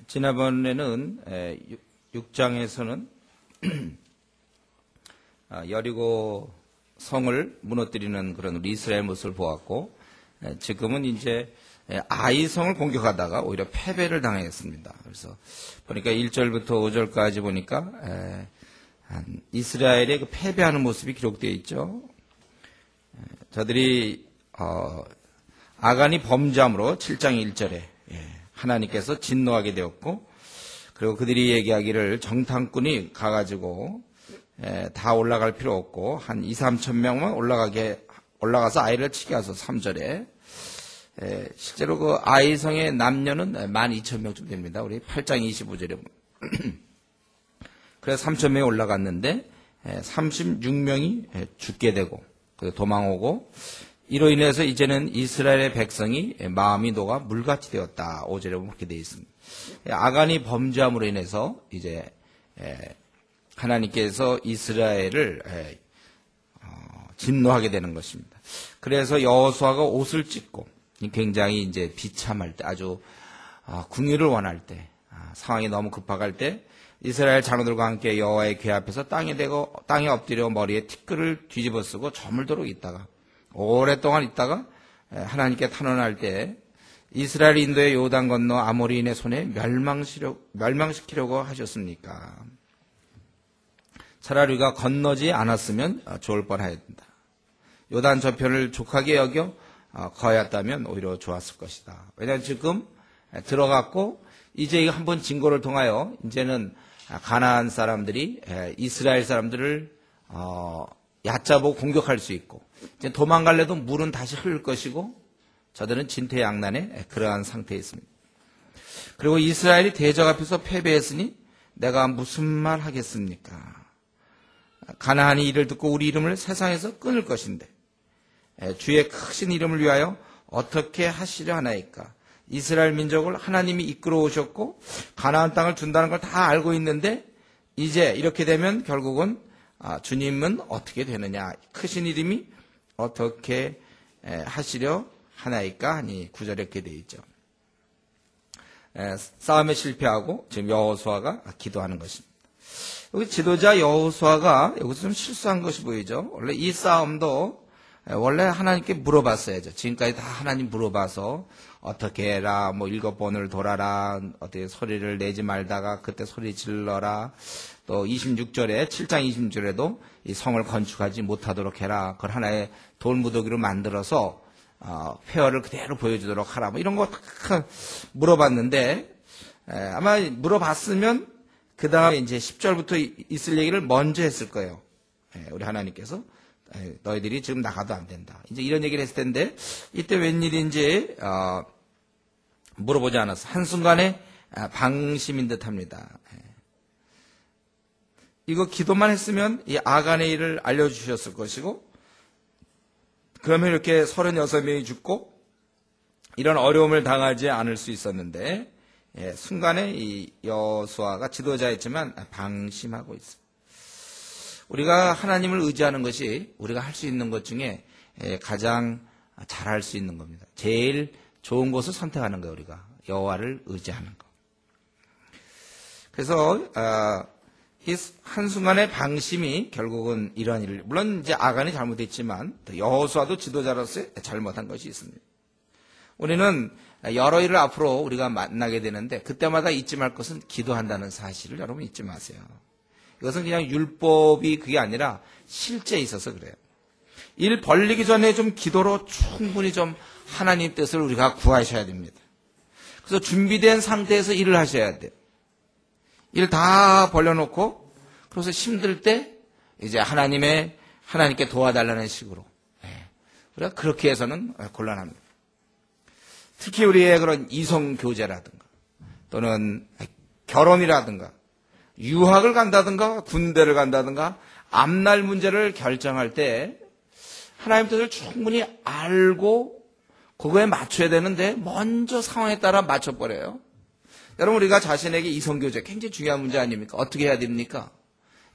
지난번에는 6장에서는 여리고 성을 무너뜨리는 그런 우리 이스라엘 모습을 보았고, 지금은 이제 아이 성을 공격하다가 오히려 패배를 당했습니다. 그래서 보니까 1절부터 5절까지 보니까 이스라엘의 그 패배하는 모습이 기록되어 있죠. 저들이 아간이 범죄함으로 7장 1절에 하나님께서 진노하게 되었고, 그리고 그들이 얘기하기를 정탐꾼이 가가지고 다 올라갈 필요 없고 한 2, 3천 명만 올라가서 아이를 치게 하소. 3절에 실제로 그 아이성의 남녀는 12,000명쯤 됩니다. 우리 8장 25절에 보면. 그래서 3,000명이 올라갔는데 36명이 죽게 되고 도망오고, 이로 인해서 이제는 이스라엘의 백성이 마음이 녹아 물같이 되었다. 5절에 보면 그렇게 되어 있습니다. 아간이 범죄함으로 인해서 이제 하나님께서 이스라엘을 진노하게 되는 것입니다. 그래서 여호수아가 옷을 찢고 굉장히 이제 비참할 때, 아주 궁유를 원할 때, 상황이 너무 급박할 때 이스라엘 장로들과 함께 여호와의 궤 앞에서 땅에 엎드려 머리에 티끌을 뒤집어 쓰고 저물도록 있다가 오랫동안 있다가 하나님께 탄원할 때 이스라엘 인도의 요단 건너 아모리인의 손에 멸망시키려고 하셨습니까? 차라리 우리가 건너지 않았으면 좋을 뻔하였다. 요단 저편을 족하게 여겨 거하였다면 오히려 좋았을 것이다. 왜냐하면 지금 들어갔고 이제 한번 진고를 통하여 이제는 가나안 사람들이 이스라엘 사람들을 얕잡고 공격할 수 있고, 이제 도망갈래도 물은 다시 흐를 것이고 저들은 진퇴양난의 그러한 상태에 있습니다. 그리고 이스라엘이 대적 앞에서 패배했으니 내가 무슨 말 하겠습니까? 가나안이 이를 듣고 우리 이름을 세상에서 끊을 것인데 주의 크신 이름을 위하여 어떻게 하시려 하나이까? 이스라엘 민족을 하나님이 이끌어 오셨고 가나안 땅을 준다는 걸 다 알고 있는데 이제 이렇게 되면 결국은 주님은 어떻게 되느냐? 크신 이름이 어떻게 하시려 하나이까? 하니 9절에 이렇게 되어 있죠. 싸움에 실패하고 지금 여호수아가 기도하는 것입니다. 여기 지도자 여호수아가 여기서 좀 실수한 것이 보이죠. 원래 이 싸움도 원래 하나님께 물어봤어야죠. 지금까지 다 하나님 물어봐서 어떻게 해라, 뭐 7번을 돌아라, 어떻게 소리를 내지 말다가 그때 소리 질러라, 또 26절에 7장 26절에도 이 성을 건축하지 못하도록 해라, 그걸 하나의 돌무더기로 만들어서 회어를 그대로 보여주도록 하라, 뭐 이런 거 다 물어봤는데, 아마 물어봤으면 그 다음에 이제 10절부터 있을 얘기를 먼저 했을 거예요. 우리 하나님께서 너희들이 지금 나가도 안 된다, 이제 이런 얘기를 했을 텐데 이때 웬일인지 물어보지 않았어. 한순간에 방심인 듯합니다. 이거 기도만 했으면 이 아간의 일을 알려주셨을 것이고, 그러면 이렇게 36명이 죽고 이런 어려움을 당하지 않을 수 있었는데, 순간에 이 여호수아가 지도자였지만 방심하고 있습니다. 우리가 하나님을 의지하는 것이 우리가 할 수 있는 것 중에 가장 잘할 수 있는 겁니다. 제일 좋은 것을 선택하는 거예요. 우리가 여호와를 의지하는 것. 그래서 이 한순간의 방심이 결국은 이러한 일을, 물론 이제 아간이 잘못했지만 여호수아도 지도자로서의 잘못한 것이 있습니다. 우리는 여러 일을 앞으로 우리가 만나게 되는데 그때마다 잊지 말 것은 기도한다는 사실을 여러분 잊지 마세요. 이것은 그냥 율법이 그게 아니라 실제에 있어서 그래요. 일 벌리기 전에 좀 기도로 충분히 좀 하나님 뜻을 우리가 구하셔야 됩니다. 그래서 준비된 상태에서 일을 하셔야 돼요. 일 다 벌려놓고 그래서 힘들 때 이제 하나님께 도와달라는 식으로. 우리가 그렇게 해서는 곤란합니다. 특히 우리의 그런 이성교제라든가 또는 결혼이라든가 유학을 간다든가 군대를 간다든가 앞날 문제를 결정할 때 하나님 뜻을 충분히 알고 그거에 맞춰야 되는데 먼저 상황에 따라 맞춰버려요. 여러분, 우리가 자신에게 이성교제 굉장히 중요한 문제 아닙니까? 어떻게 해야 됩니까?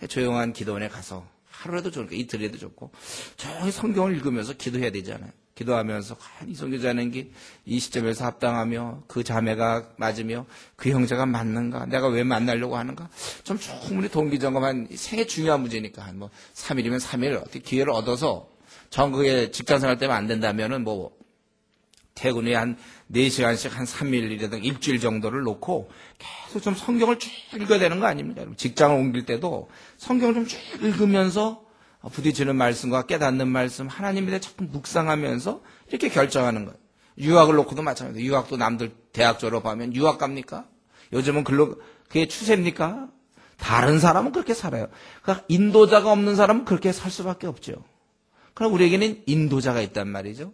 조용한 기도원에 가서 하루라도 좋으니까 이틀에도 좋고 조용히 성경을 읽으면서 기도해야 되잖아요. 기도하면서 과연 이 선교사는 이 시점에서 합당하며 그 자매가 맞으며 그 형제가 맞는가? 내가 왜 만나려고 하는가? 좀 충분히 동기점검한 생애 중요한 문제니까 한 3일이면 3일 어떻게 기회를 얻어서 전국에 직장생활 때문에 안 된다면은 퇴근 후에 한 4시간씩 한 3일이라든가 일주일 정도를 놓고 계속 좀 성경을 쭉 읽어야 되는 거 아닙니까? 여러분 직장을 옮길 때도 성경을 좀 쭉 읽으면서 부딪히는 말씀과 깨닫는 말씀 하나님에 대해 자꾸 묵상하면서 이렇게 결정하는 거예요. 유학을 놓고도 마찬가지예요. 유학도 남들 대학 졸업하면 유학 갑니까? 요즘은 그게 추세입니까? 다른 사람은 그렇게 살아요. 그러니까 인도자가 없는 사람은 그렇게 살 수밖에 없죠. 그럼 우리에게는 인도자가 있단 말이죠.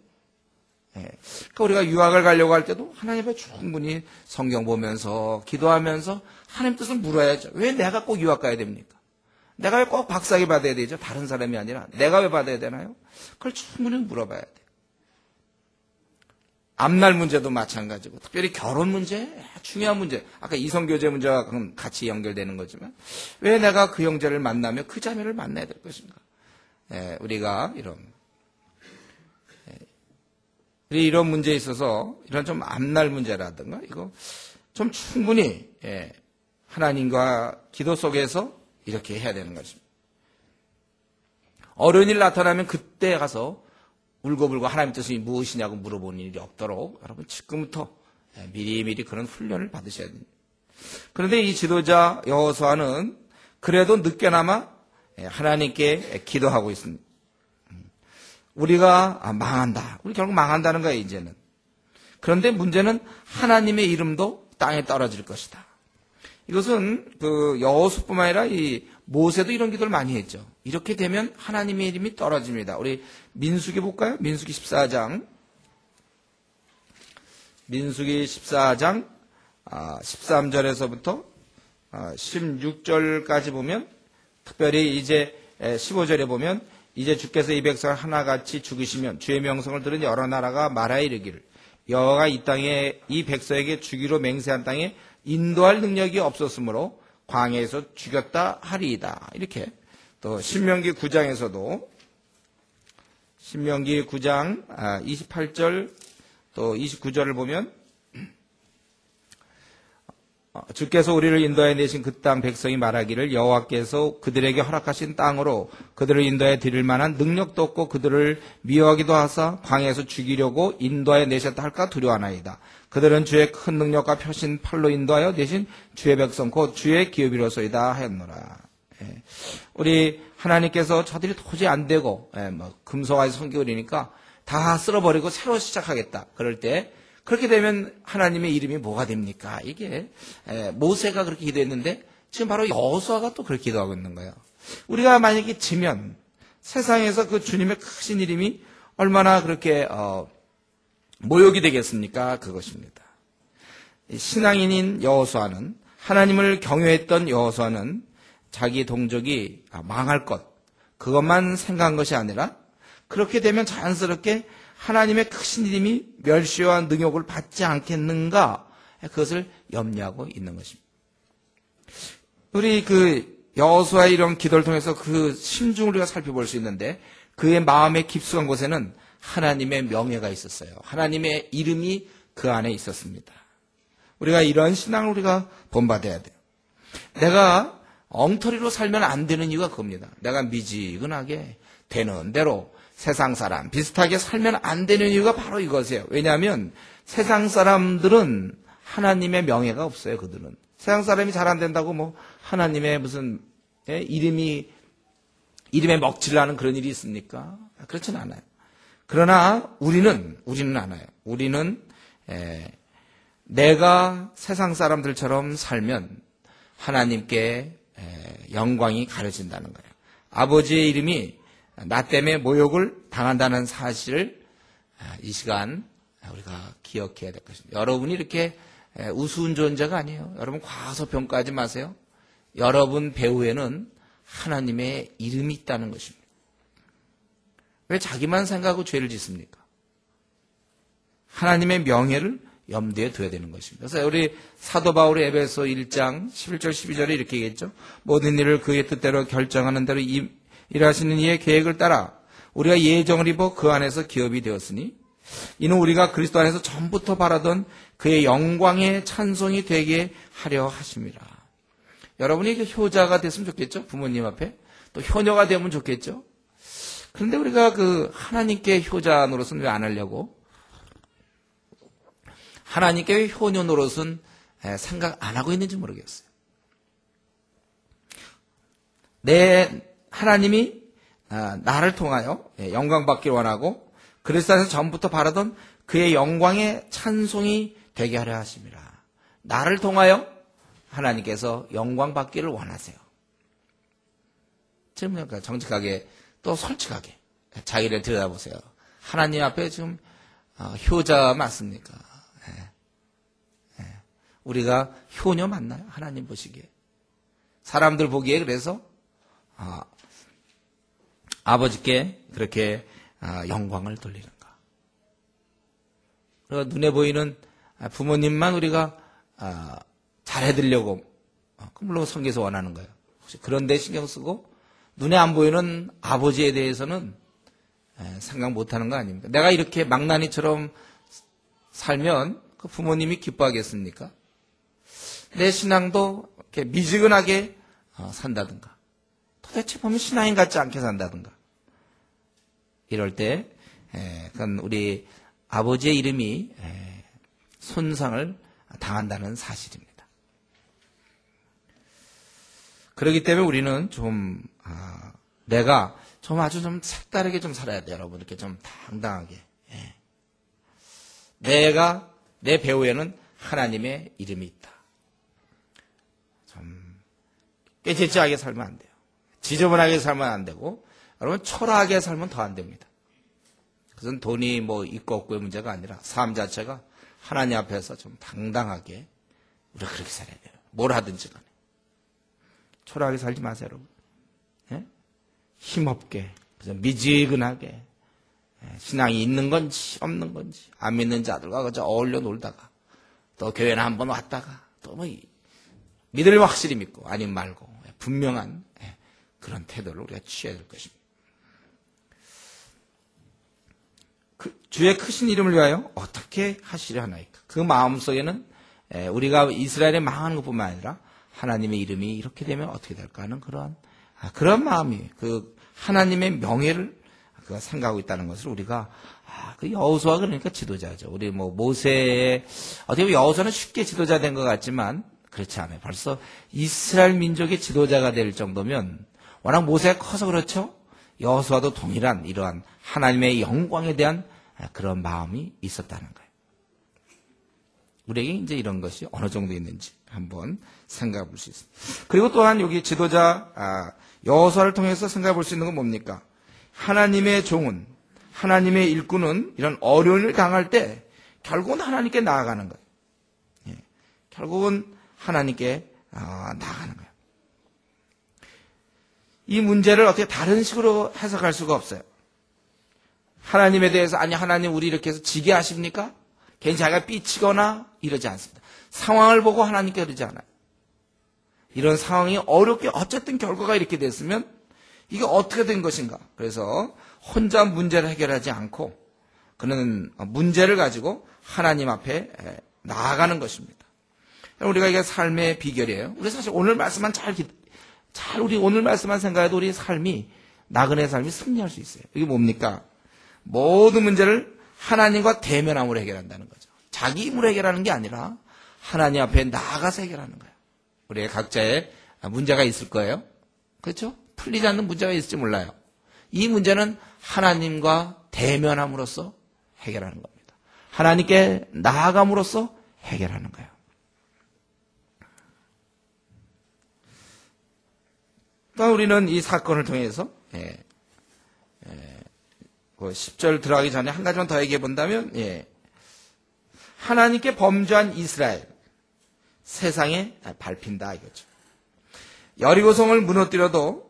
그러니까 우리가 유학을 가려고 할 때도 하나님 앞에 충분히 성경 보면서 기도하면서 하나님 뜻을 물어야죠. 왜 내가 꼭 유학 가야 됩니까? 내가 왜 꼭 박사학위 받아야 되죠? 다른 사람이 아니라 내가 왜 받아야 되나요? 그걸 충분히 물어봐야 돼요. 앞날 문제도 마찬가지고 특별히 결혼 문제, 중요한 문제. 아까 이성교제 문제와 같이 연결되는 거지만 왜 내가 그 형제를 만나며 그 자매를 만나야 될 것인가? 우리가 이런 문제에 있어서 이런 좀 앞날 문제라든가 이거 좀 충분히 하나님과 기도 속에서 이렇게 해야 되는 것입니다. 어려운 일 나타나면 그때 가서 울고불고 하나님 뜻이 무엇이냐고 물어보는 일이 없도록 여러분 지금부터 미리미리 그런 훈련을 받으셔야 됩니다. 그런데 이 지도자 여호수아는 그래도 늦게나마 하나님께 기도하고 있습니다. 우리가 망한다. 우리 결국 망한다는 거예요, 이제는. 그런데 문제는 하나님의 이름도 땅에 떨어질 것이다. 이것은 여호수아뿐만 아니라 이 모세도 이런 기도를 많이 했죠. 이렇게 되면 하나님의 이름이 떨어집니다. 우리 민수기 볼까요? 민수기 14장. 민수기 14장 13절에서부터 16절까지 보면 특별히 이제 15절에 보면 이제 주께서 이 백성을 하나같이 죽이시면 주의 명성을 들은 여러 나라가 말하여 이르기를 여호와가 이 땅에 이 백성에게 주기로 맹세한 땅에 인도할 능력이 없었으므로 광야에서 죽였다 하리이다. 이렇게 또 신명기 9장에서도 신명기 9장 28절 또 29절을 보면 주께서 우리를 인도하여 내신 그 땅 백성이 말하기를 여호와께서 그들에게 허락하신 땅으로 그들을 인도하여 드릴 만한 능력도 없고 그들을 미워하기도 하사 광야에서 죽이려고 인도하여 내셨다 할까 두려워하나이다. 그들은 주의 큰 능력과 펴신 팔로 인도하여 내신 주의 백성 곧 주의 기업이로소이다 하였노라. 우리 하나님께서 저들이 도저히 안 되고 금속화해서 성경이니까 다 쓸어버리고 새로 시작하겠다. 그럴 때 그렇게 되면 하나님의 이름이 뭐가 됩니까? 이게 모세가 그렇게 기도했는데 지금 바로 여호수아가 또 그렇게 기도하고 있는 거예요. 우리가 만약에 지면 세상에서 그 주님의 크신 이름이 얼마나 그렇게 모욕이 되겠습니까? 그것입니다. 신앙인인 여호수아는 하나님을 경외했던 여호수아는 자기 동족이 망할 것 그것만 생각한 것이 아니라 그렇게 되면 자연스럽게 하나님의 크신 이름이 멸시와 능욕을 받지 않겠는가 그것을 염려하고 있는 것입니다. 우리 여호수아의 이런 기도를 통해서 그 심중을 우리가 살펴볼 수 있는데 그의 마음의 깊숙한 곳에는 하나님의 명예가 있었어요. 하나님의 이름이 그 안에 있었습니다. 우리가 이런 신앙을 우리가 본받아야 돼요. 내가 엉터리로 살면 안 되는 이유가 그겁니다. 내가 미지근하게 되는 대로 세상 사람 비슷하게 살면 안 되는 이유가 바로 이것이에요. 왜냐하면 세상 사람들은 하나님의 명예가 없어요. 그들은 세상 사람이 잘 안 된다고 하나님의 무슨 이름에 먹칠라는 그런 일이 있습니까? 그렇지는 않아요. 그러나 우리는 알아요. 우리는 내가 세상 사람들처럼 살면 하나님께 영광이 가려진다는 거예요. 아버지의 이름이 나 때문에 모욕을 당한다는 사실을 이 시간 우리가 기억해야 될 것입니다. 여러분이 이렇게 우스운 존재가 아니에요. 여러분 과소평가하지 마세요. 여러분 배후에는 하나님의 이름이 있다는 것입니다. 왜 자기만 생각하고 죄를 짓습니까? 하나님의 명예를 염두에 둬야 되는 것입니다. 그래서 우리 사도 바울의 에베소 1장 11절 12절에 이렇게 얘기했죠. 모든 일을 그의 뜻대로 결정하는 대로 일하시는 이의 계획을 따라 우리가 예정을 입어 그 안에서 기업이 되었으니 이는 우리가 그리스도 안에서 전부터 바라던 그의 영광의 찬송이 되게 하려 하심이라. 여러분이 효자가 됐으면 좋겠죠? 부모님 앞에. 또 효녀가 되면 좋겠죠? 그런데 우리가 그 하나님께 효자 노릇은 왜 안 하려고? 하나님께 왜 효녀 노릇은 생각 안 하고 있는지 모르겠어요. 하나님이 나를 통하여 영광 받기를 원하고 그리스도 안에서 전부터 바라던 그의 영광의 찬송이 되게 하려 하심이라. 나를 통하여 하나님께서 영광 받기를 원하세요. 지금 정직하게 또 솔직하게 자기를 들여다보세요. 하나님 앞에 지금 효자 맞습니까? 우리가 효녀 맞나요? 하나님 보시기에. 사람들 보기에 그래서 아버지께 그렇게 영광을 돌리는가. 그리고 눈에 보이는 부모님만 우리가 잘해드리려고 물론 성경에서 원하는 거예요. 혹시 그런 데 신경 쓰고 눈에 안 보이는 아버지에 대해서는 생각 못하는 거 아닙니까? 내가 이렇게 망나니처럼 살면 그 부모님이 기뻐하겠습니까? 내 신앙도 이렇게 미지근하게 산다든가 도대체 보면 신앙인 같지 않게 산다든가 이럴 때 그건 우리 아버지의 이름이 손상을 당한다는 사실입니다. 그렇기 때문에 우리는 좀 내가 좀 아주 좀 색다르게 좀 살아야 돼요, 여러분. 이렇게 좀 당당하게. 내가 내 배후에는 하나님의 이름이 있다. 좀 꾀죄죄하게 살면 안 돼요. 지저분하게 살면 안 되고 여러분 초라하게 살면 더 안 됩니다. 그것은 돈이 뭐 있고 없고의 문제가 아니라 삶 자체가 하나님 앞에서 좀 당당하게 우리가 그렇게 살아야 돼요. 뭘 하든지 간에. 초라하게 살지 마세요, 여러분. 예? 힘없게, 미지근하게, 신앙이 있는 건지 없는 건지 안 믿는 자들과 그저 어울려 놀다가 또 교회는 한번 왔다가 또 뭐 믿으려면 확실히 믿고 아니면 말고 분명한 그런 태도를 우리가 취해야 될 것입니다. 주의 크신 이름을 위하여 어떻게 하시려 하나이까? 그 마음속에는 우리가 이스라엘에 망하는 것뿐만 아니라 하나님의 이름이 이렇게 되면 어떻게 될까 하는 그런 마음이 그 하나님의 명예를 생각하고 있다는 것을 우리가 그 여호수아가 그러니까 지도자죠. 우리 뭐 모세의 어떻게 보면 여호수아는 쉽게 지도자 된 것 같지만 그렇지 않아요. 벌써 이스라엘 민족의 지도자가 될 정도면 워낙 모세가 커서 그렇죠. 여호수아도 동일한 이러한 하나님의 영광에 대한 그런 마음이 있었다는 거예요. 우리에게 이제 이런 것이 어느 정도 있는지 한번 생각해 볼 수 있습니다. 그리고 또한 여기 지도자 여호수아를 통해서 생각해 볼 수 있는 건 뭡니까? 하나님의 종은, 하나님의 일꾼은 이런 어려움을 당할 때 결국은 하나님께 나아가는 거예요. 결국은 하나님께 나아가는 거예요. 이 문제를 어떻게 다른 식으로 해석할 수가 없어요. 하나님에 대해서 아니 하나님 우리 이렇게 해서 지게 하십니까? 괜히 자기가 삐치거나 이러지 않습니다. 상황을 보고 하나님께 그러지 않아요. 이런 상황이 어렵게 어쨌든 결과가 이렇게 됐으면 이게 어떻게 된 것인가? 그래서 혼자 문제를 해결하지 않고 그는 문제를 가지고 하나님 앞에 나아가는 것입니다. 우리가 이게 삶의 비결이에요. 우리 사실 오늘 말씀만 우리 오늘 말씀만 생각해도 우리 삶이 나그네 삶이 승리할 수 있어요. 이게 뭡니까? 모든 문제를 하나님과 대면함으로 해결한다는 거죠. 자기 힘으로 해결하는 게 아니라 하나님 앞에 나아가서 해결하는 거예요. 우리 각자의 문제가 있을 거예요. 그렇죠? 풀리지 않는 문제가 있을지 몰라요. 이 문제는 하나님과 대면함으로써 해결하는 겁니다. 하나님께 나아감으로써 해결하는 거예요. 또 우리는 이 사건을 통해서 10절 들어가기 전에 한 가지만 더 얘기해 본다면 하나님께 범죄한 이스라엘 세상에 밟힌다 이거죠. 여리고성을 무너뜨려도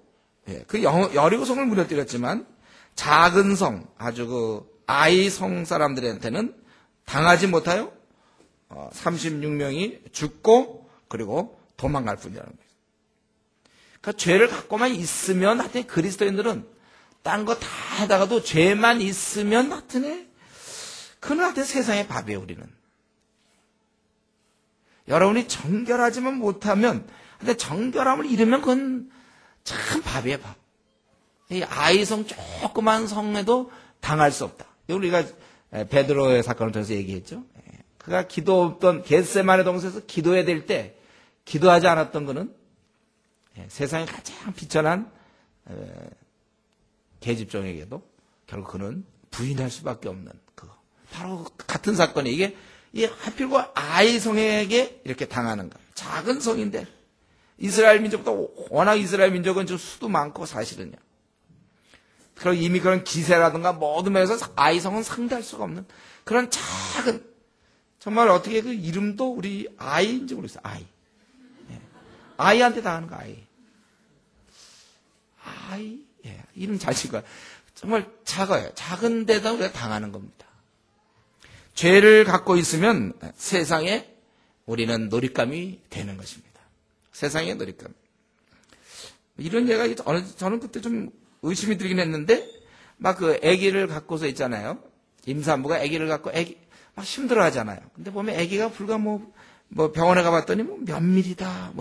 그 여리고성을 무너뜨렸지만 작은 성 아주 그 아이 성 사람들한테는 당하지 못하여 36명이 죽고 그리고 도망갈 뿐이라는 거예요. 그러니까 죄를 갖고만 있으면 하여튼 그리스도인들은 딴 거 다 하다가도 죄만 있으면 하여튼 그는 하여튼 세상의 밥이에요, 우리는. 여러분이 정결하지만 못하면, 근데 정결함을 잃으면 그건 참 밥이에요, 밥. 이 아이성 조그만 성에도 당할 수 없다. 우리가 베드로의 사건을 통해서 얘기했죠. 그가 기도했던 겟세마네 동산에서 기도해야 될 때 기도하지 않았던 그는 세상에 가장 비천한 계집종에게도 결국 그는 부인할 수밖에 없는 그거. 바로 같은 사건이 이게 하필과 아이성에게 이렇게 당하는 거예요. 작은 성인데 이스라엘 민족도 워낙 이스라엘 민족은 좀 수도 많고 사실은요. 그리고 이미 그런 기세라든가 모든 면에서 아이성은 상대할 수가 없는 그런 작은 정말 어떻게 그 이름도 우리 아이인지 모르겠어요. 아이. 아이한테 당하는 거 아이. 아이. 예, 이름 잘 친 거야. 정말 작아요. 작은 데다 우리가 당하는 겁니다. 죄를 갖고 있으면 세상에 우리는 놀잇감이 되는 것입니다. 세상의 놀잇감. 이런 얘가 저는 그때 좀 의심이 들긴 했는데 막 그 아기를 갖고서 있잖아요. 임산부가 아기를 갖고 막 힘들어 하잖아요. 근데 보면 아기가 불과 뭐 병원에 가봤더니 몇 밀이다.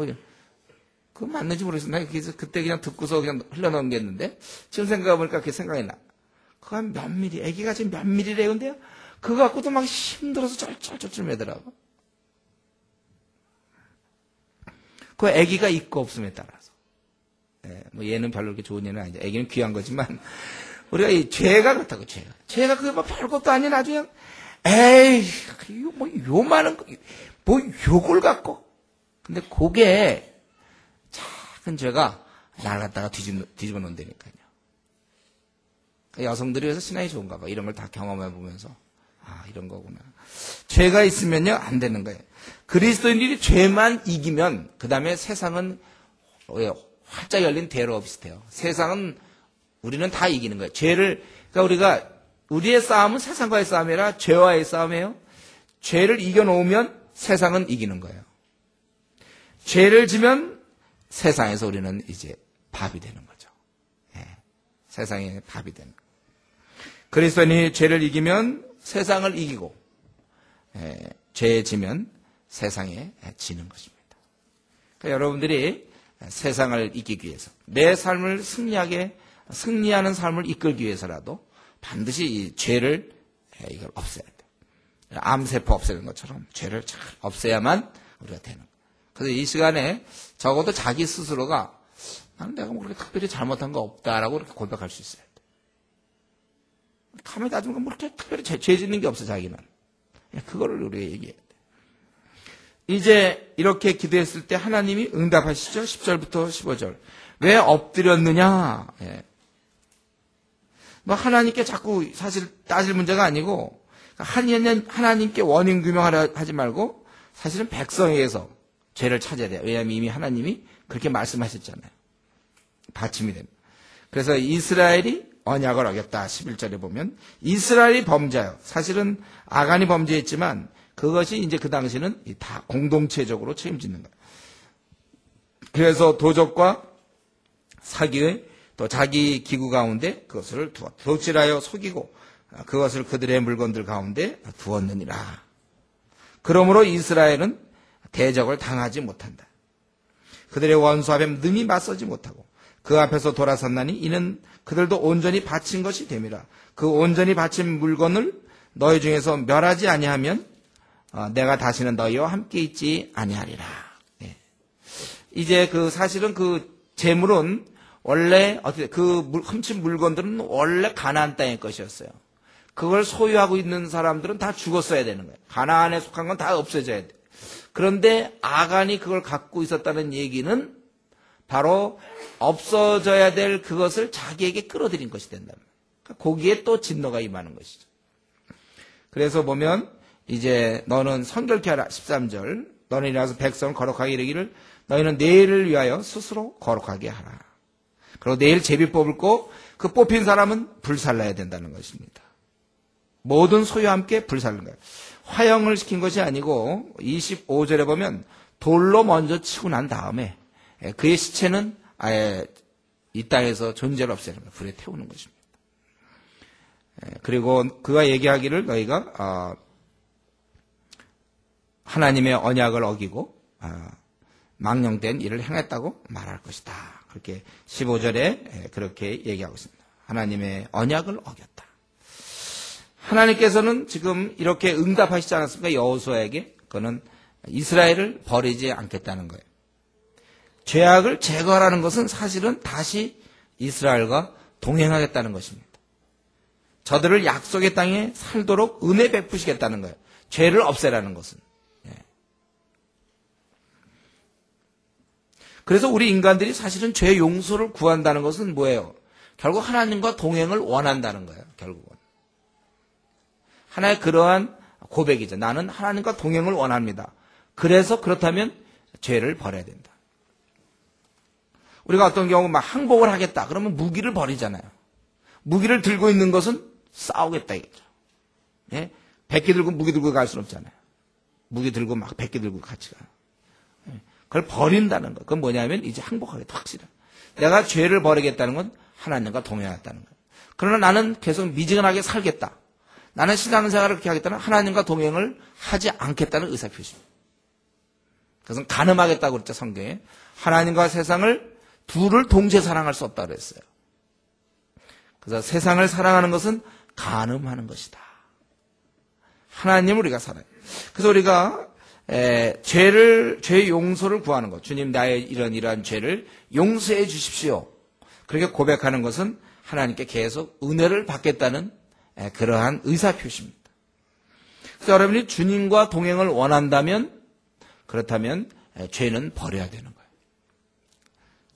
그거 맞는지 모르겠어요. 그래서 그때 그냥 듣고서 그냥 흘러넘겼는데 지금 생각해보니까 그게 생각이 나. 그거 한 몇 밀이, 아기가 지금 몇 밀이래. 근데요. 그거 갖고도 막 힘들어서 쩔쩔쩔쩔 매더라고. 그 아기가 있고 없음에 따라서. 얘는 별로 그렇게 좋은 얘는 아니죠. 아기는 귀한 거지만 우리가 이 죄가 그렇다고 죄가 그게 뭐 별것도 아닌 아주 그냥 에이 뭐 요만한 거 뭐 욕을 갖고 근데 그게 작은 죄가 날 갖다가 뒤집어 놓는다니까요. 여성들이 그래서 신앙이 좋은가 봐. 이런 걸 다 경험해 보면서 이런 거구나. 죄가 있으면요 안 되는 거예요. 그리스도인들이 죄만 이기면 그 다음에 세상은 활짝 열린 대로 비슷해요. 세상은 우리는 다 이기는 거예요. 그러니까 우리의 싸움은 세상과의 싸움이 아니라 죄와의 싸움이에요. 죄를 이겨놓으면 세상은 이기는 거예요. 죄를 지면 세상에서 우리는 이제 밥이 되는 거죠. 세상의 밥이 되는 거예요. 그리스도인이 죄를 이기면 세상을 이기고 죄에 지면 세상에 지는 것입니다. 그러니까 여러분들이 세상을 이기기 위해서 내 삶을 승리하는 삶을 이끌기 위해서라도 반드시 이 죄를 이걸 없애야 돼. 암세포 없애는 것처럼 죄를 잘 없애야만 우리가 되는 거예요. 그래서 이 시간에 적어도 자기 스스로가 나는 내가 뭐 그렇게 특별히 잘못한 거 없다라고 이렇게 고백할 수 있어야 돼. 가만히 따지면 뭐 그렇게 특별히 죄 짓는 게 없어 자기는. 그거를 우리가 얘기해야 돼. 이제 이렇게 기도했을 때 하나님이 응답하시죠. 10절부터 15절. 왜 엎드렸느냐. 뭐 하나님께 자꾸 사실 따질 문제가 아니고 하나님께 원인 규명하려 하지 말고 사실은 백성에게서 죄를 찾아야 돼요. 왜냐하면 이미 하나님이 그렇게 말씀하셨잖아요. 받침이 됩니다. 그래서 이스라엘이 언약을 어겼다. 11절에 보면 이스라엘이 범죄하여 사실은 아간이 범죄했지만 그것이 이제 그 당시는 다 공동체적으로 책임지는 거예요. 그래서 도적과 사기의 또 자기 기구 가운데 그것을 도질하여 속이고 그것을 그들의 물건들 가운데 두었느니라. 그러므로 이스라엘은 대적을 당하지 못한다. 그들의 원수 앞에 능히 맞서지 못하고 그 앞에서 돌아섰나니 이는 그들도 온전히 바친 것이 됨이라. 그 온전히 바친 물건을 너희 중에서 멸하지 아니하면 내가 다시는 너희와 함께 있지 아니하리라. 이제 사실은 그 재물은 원래 훔친 물건들은 원래 가나안 땅의 것이었어요. 그걸 소유하고 있는 사람들은 다 죽었어야 되는 거예요. 가나안에 속한 건 다 없어져야 돼. 그런데 아간이 그걸 갖고 있었다는 얘기는 바로 없어져야 될 그것을 자기에게 끌어들인 것이 된다. 그러니까 거기에 또 진노가 임하는 것이죠. 그래서 보면 이제 너는 성결케 하라. 13절. 너는 일어나서 백성을 거룩하게 이르기를 너희는 내일을 위하여 스스로 거룩하게 하라. 그리고 내일 제비 뽑고 그 뽑힌 사람은 불살라야 된다는 것입니다. 모든 소유와 함께 불살른 거예요. 화형을 시킨 것이 아니고 25절에 보면 돌로 먼저 치고 난 다음에 그의 시체는 아예 이 땅에서 존재를 없애는 거예요. 불에 태우는 것입니다. 그리고 그가 얘기하기를 너희가 하나님의 언약을 어기고 망령된 일을 행했다고 말할 것이다. 그렇게 15절에 그렇게 얘기하고 있습니다. 하나님의 언약을 어겼다. 하나님께서는 지금 이렇게 응답하시지 않았습니까? 여호수아에게. 그거는 이스라엘을 버리지 않겠다는 거예요. 죄악을 제거하라는 것은 사실은 다시 이스라엘과 동행하겠다는 것입니다. 저들을 약속의 땅에 살도록 은혜 베푸시겠다는 거예요. 죄를 없애라는 것은. 그래서 우리 인간들이 사실은 죄 용서를 구한다는 것은 뭐예요? 결국 하나님과 동행을 원한다는 거예요. 결국은. 하나의 그러한 고백이죠. 나는 하나님과 동행을 원합니다. 그래서 그렇다면 죄를 버려야 된다. 우리가 어떤 경우 막 항복을 하겠다. 그러면 무기를 버리잖아요. 무기를 들고 있는 것은 싸우겠다 이거죠. 예? 백기 들고 무기 들고 갈 수는 없잖아요. 무기 들고 막 백기 들고 같이 가요. 예? 그걸 버린다는 거. 그건 뭐냐면 이제 항복하겠다. 확실해. 내가 죄를 버리겠다는 건 하나님과 동행하겠다는 거예요. 그러나 나는 계속 미지근하게 살겠다. 나는 신앙생활을 그렇게 하겠다는 하나님과 동행을 하지 않겠다는 의사표시입니다. 그것은 간음하겠다고 그랬죠, 성경에. 하나님과 세상을 둘을 동시에 사랑할 수 없다고 그랬어요. 그래서 세상을 사랑하는 것은 간음하는 것이다. 하나님을 우리가 사랑해요. 그래서 우리가 죄 용서를 구하는 것. 주님, 나의 이러한 죄를 용서해 주십시오. 그렇게 고백하는 것은 하나님께 계속 은혜를 받겠다는 그러한 의사표시입니다. 그래서 여러분이 주님과 동행을 원한다면, 그렇다면 죄는 버려야 되는 거예요.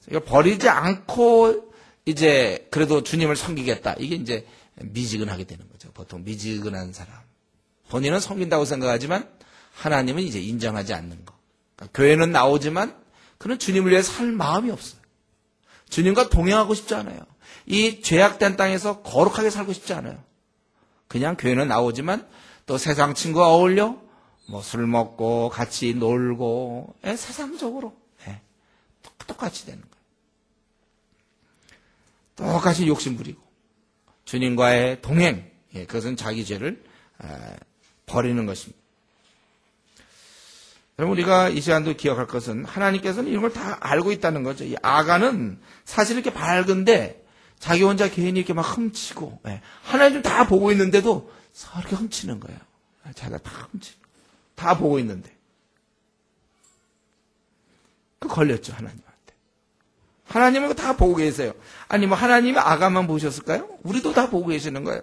이걸 버리지 않고 이제 그래도 주님을 섬기겠다. 이게 이제 미지근하게 되는 거죠. 보통 미지근한 사람. 본인은 섬긴다고 생각하지만 하나님은 이제 인정하지 않는 거. 그러니까 교회는 나오지만 그는 주님을 위해 살 마음이 없어요. 주님과 동행하고 싶지 않아요. 이 죄악된 땅에서 거룩하게 살고 싶지 않아요. 그냥 교회는 나오지만 또 세상 친구와 어울려 뭐 술 먹고 같이 놀고 세상적으로 똑같이 되는 거예요. 똑같이 욕심 부리고 주님과의 동행, 그것은 자기 죄를 버리는 것입니다. 여러분, 우리가 이 시간도 기억할 것은 하나님께서는 이런 걸 다 알고 있다는 거죠. 이 아간은 사실 이렇게 밝은데 자기 혼자 괜히 이렇게 막 훔치고, 하나님 다 보고 있는데도 이렇게 훔치는 거예요. 자기가 다 훔치는 거예요. 다 보고 있는데. 그 걸렸죠, 하나님한테. 하나님은 다 보고 계세요. 아니, 뭐 하나님이 아간만 보셨을까요? 우리도 다 보고 계시는 거예요.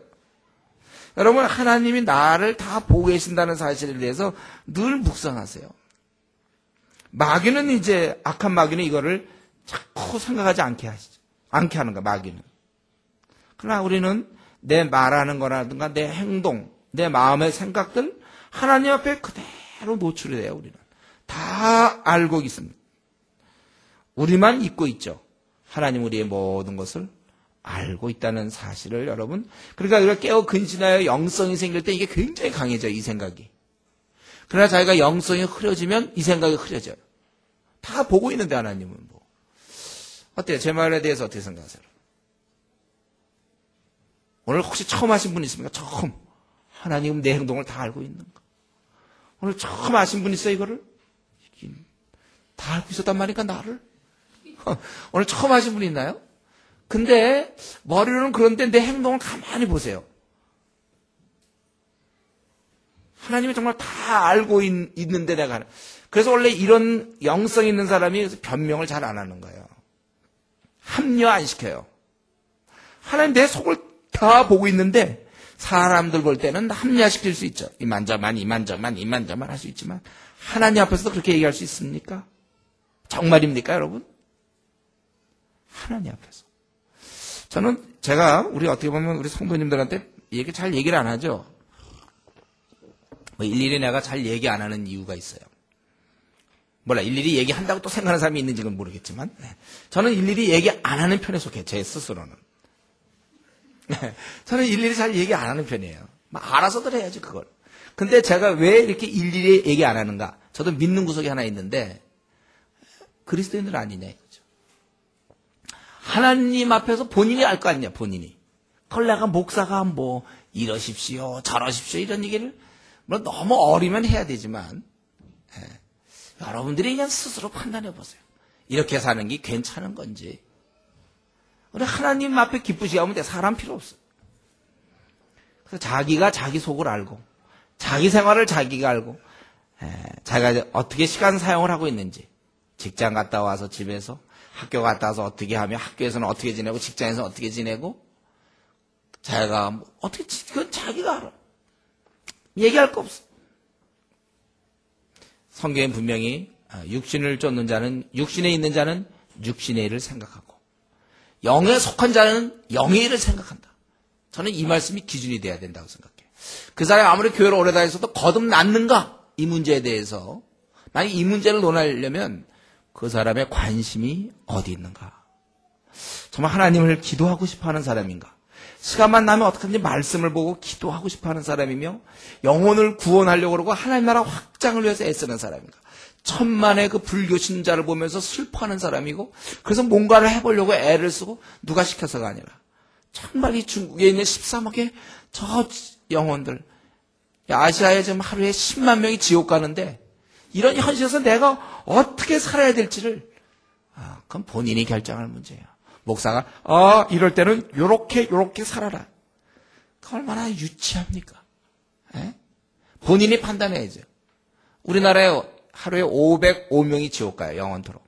여러분, 하나님이 나를 다 보고 계신다는 사실에 대해서 늘 묵상하세요. 마귀는 이제, 악한 마귀는 이거를 자꾸 생각하지 않게 하는 거야, 마귀는. 그러나 우리는 내 말하는 거라든가 내 행동, 내 마음의 생각들, 하나님 앞에 그대로 노출이 돼요, 우리는. 다 알고 있습니다. 우리만 잊고 있죠. 하나님 우리의 모든 것을 알고 있다는 사실을 여러분. 그러니까 우리가 깨어 근신하여 영성이 생길 때 이게 굉장히 강해져요, 이 생각이. 그러나 자기가 영성이 흐려지면 이 생각이 흐려져요. 다 보고 있는데 하나님은 뭐. 어때요? 제 말에 대해서 어떻게 생각하세요? 오늘 혹시 처음 하신 분 있습니까? 처음. 하나님은 내 행동을 다 알고 있는 거. 오늘 처음 아신 분 있어요, 이거를? 다 알고 있었단 말이니까, 나를? 오늘 처음 하신 분 있나요? 근데 머리로는 그런데 내 행동을 가만히 보세요. 하나님이 정말 다 알고 있는데 내가. 그래서 원래 이런 영성 있는 사람이 변명을 잘 안 하는 거예요. 합리화 안 시켜요. 하나님 내 속을 다 보고 있는데 사람들 볼 때는 합리화시킬 수 있죠. 이만저만 할 수 있지만 하나님 앞에서도 그렇게 얘기할 수 있습니까? 정말입니까, 여러분? 하나님 앞에서. 제가 우리 어떻게 보면 우리 성도님들한테 이렇게 잘 얘기를 안 하죠. 뭐 일일이 내가 잘 얘기 안 하는 이유가 있어요. 몰라, 일일이 얘기한다고 또 생각하는 사람이 있는지는 모르겠지만, 저는 일일이 얘기 안 하는 편에 속해, 제 스스로는. 저는 일일이 잘 얘기 안 하는 편이에요. 알아서들 해야지, 그걸. 근데 제가 왜 이렇게 일일이 얘기 안 하는가? 저도 믿는 구석이 하나 있는데, 그리스도인들 아니냐, 이거죠. 하나님 앞에서 본인이 알 거 아니냐, 본인이. 그걸 내가 목사가 뭐 이러십시오, 저러십시오 이런 얘기를 물론 너무 어리면 해야 되지만 여러분들이 그냥 스스로 판단해 보세요. 이렇게 사는 게 괜찮은 건지. 우리 하나님 앞에 기쁘시게 하면 돼. 사람 필요 없어. 그래서 자기가 자기 속을 알고 자기 생활을 자기가 알고 자기가 어떻게 시간 사용을 하고 있는지, 직장 갔다 와서 집에서, 학교 갔다 와서 어떻게 하며, 학교에서는 어떻게 지내고 직장에서는 어떻게 지내고, 자기가 어떻게, 그건 자기가 알아. 얘기할 거 없어. 성경에 분명히 육신을 쫓는 자는, 육신에 있는 자는 육신의 일을 생각하고 영에 속한 자는 영의 일을 생각한다. 저는 이 말씀이 기준이 돼야 된다고 생각해요. 그 사람이 아무리 교회를 오래 다녔어도 거듭났는가? 이 문제에 대해서 만약 이 문제를 논하려면 그 사람의 관심이 어디 있는가? 정말 하나님을 기도하고 싶어하는 사람인가? 시간만 나면 어떡하든지 말씀을 보고 기도하고 싶어하는 사람이며 영혼을 구원하려고 그러고 하나님 나라 확장을 위해서 애쓰는 사람인가? 천만의 그 불교 신자를 보면서 슬퍼하는 사람이고 그래서 뭔가를 해보려고 애를 쓰고 누가 시켜서가 아니라 정말 이 중국에 있는 13억의 저 영혼들, 아시아에 지금 하루에 10만 명이 지옥 가는데 이런 현실에서 내가 어떻게 살아야 될지를 그건 본인이 결정할 문제예요. 목사가 이럴 때는 요렇게 살아라. 그 얼마나 유치합니까? 에? 본인이 판단해야죠. 우리나라에 하루에 505명이 지옥 가요. 영원토록.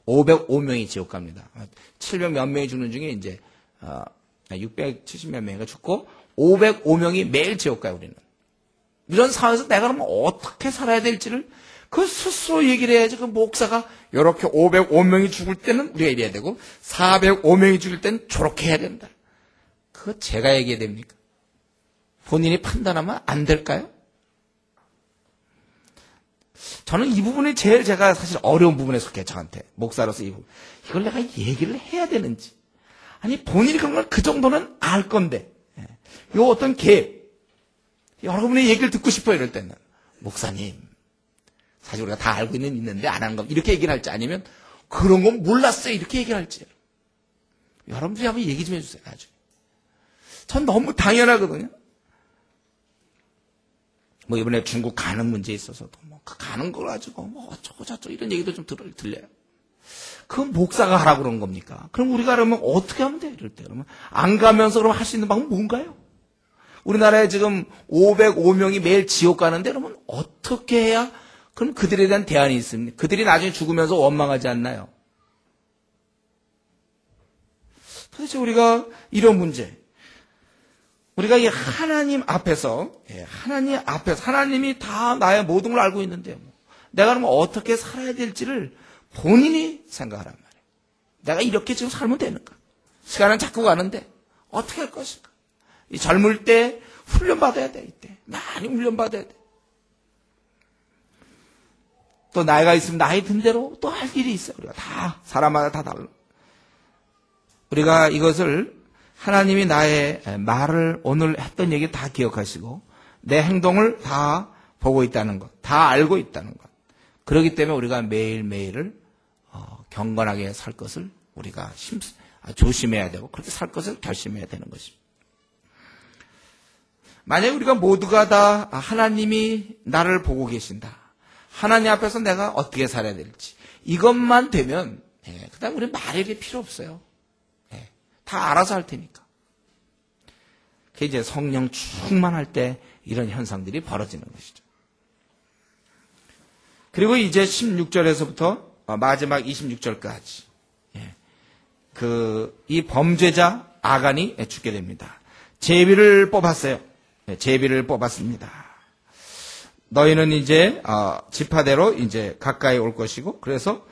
505명이 지옥 갑니다. 700 몇 명이 죽는 중에 이제 670 몇 명이 죽고 505명이 매일 지옥 가요. 우리는. 이런 상황에서 내가 그러면 어떻게 살아야 될지를 그 스스로 얘기를 해야지. 그 목사가 이렇게 505명이 죽을 때는 우리가 이래야 되고 405명이 죽을 때는 저렇게 해야 된다. 그거 제가 얘기해야 됩니까? 본인이 판단하면 안 될까요? 저는 이 부분이 제일 제가 사실 어려운 부분에 속해요. 저한테 목사로서 이 부분. 이걸 내가 얘기를 해야 되는지. 아니 본인이 그런 걸 그 정도는 알 건데 요 어떤 계획, 여러분의 얘기를 듣고 싶어요. 이럴 때는 목사님 사실 우리가 다 알고 있는데 안 하는 거 이렇게 얘기를 할지, 아니면 그런 건 몰랐어요 이렇게 얘기를 할지 여러분들이 한번 얘기 좀 해주세요. 나중에. 전 너무 당연하거든요. 뭐 이번에 중국 가는 문제에 있어서도 뭐 가는 걸 가지고 뭐 어쩌고 저쩌고 이런 얘기도 좀 들려요. 그건 목사가 하라고 그런 겁니까? 그럼 우리가 그러면 어떻게 하면 돼? 이럴 때 그러면 안 가면서 그럼 할 수 있는 방법은 뭔가요? 우리나라에 지금 505명이 매일 지옥 가는데 그러면 어떻게 해야 그럼 그들에 대한 대안이 있습니까? 그들이 나중에 죽으면서 원망하지 않나요? 도대체 우리가 이런 문제, 우리가 이 하나님 앞에서 하나님이 다 나의 모든 걸 알고 있는데 내가 그러면 어떻게 살아야 될지를 본인이 생각하란 말이에요. 내가 이렇게 지금 살면 되는가? 시간은 자꾸 가는데 어떻게 할 것인가? 이 젊을 때 훈련받아야 돼. 이때 많이 훈련받아야 돼. 또 나이가 있으면 나이 든 대로 또 할 일이 있어요. 우리가 다 사람마다 다 달라. 우리가 이것을 하나님이 나의 말을 오늘 했던 얘기 다 기억하시고 내 행동을 다 보고 있다는 것, 다 알고 있다는 것. 그렇기 때문에 우리가 매일매일을 경건하게 살 것을 우리가 조심해야 되고 그렇게 살 것을 결심해야 되는 것입니다. 만약에 우리가 모두가 다 하나님이 나를 보고 계신다. 하나님 앞에서 내가 어떻게 살아야 될지 이것만 되면 그다음 우리 말이 필요 없어요. 다 알아서 할 테니까. 그게 이제 성령 충만할 때 이런 현상들이 벌어지는 것이죠. 그리고 이제 16절에서부터 마지막 26절까지 이 범죄자 아간이 죽게 됩니다. 제비를 뽑았어요. 제비를 뽑았습니다. 너희는 이제 지파대로 이제 가까이 올 것이고, 그래서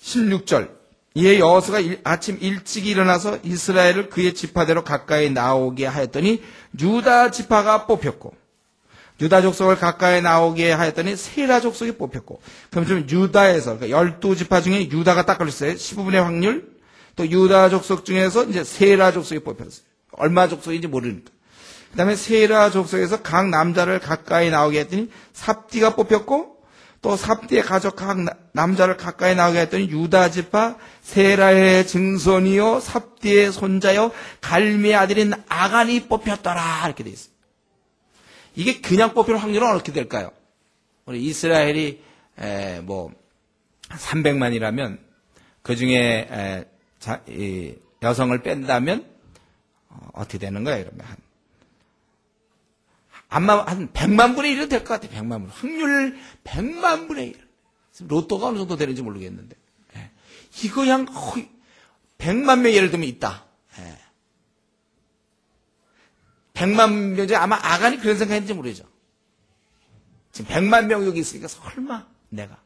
16절 이에 여호수아가 아침 일찍 일어나서 이스라엘을 그의 지파대로 가까이 나오게 하였더니 유다 지파가 뽑혔고, 유다 족속을 가까이 나오게 하였더니 세라 족속이 뽑혔고, 그럼 좀 유다에서 그러니까 12지파 중에 유다가 딱 걸렸어요. 15분의 확률. 또 유다 족속 중에서 이제 세라 족속이 뽑혔어요. 얼마 족속인지 모르니까. 그 다음에 세라 족속에서 각 남자를 가까이 나오게 했더니 삽디가 뽑혔고, 또 삽디의 가족 각 남자를 가까이 나오게 했더니 유다 지파 세라의 증손이요 삽디의 손자요 갈미의 아들인 아간이 뽑혔더라 이렇게 돼 있어요. 이게 그냥 뽑힐 확률은 어떻게 될까요? 우리 이스라엘이 300만이라면 그 중에 여성을 뺀다면 어떻게 되는 거예요? 이러면 한 100만 분의 1은 될 것 같아요. 100만 분. 확률 100만 분의 1. 로또가 어느 정도 되는지 모르겠는데. 이거 그냥 100만 명 예를 들면 있다. 100만 명 중에 아마 아간이 그런 생각했는지 모르죠. 지금 100만 명 여기 있으니까 설마 내가.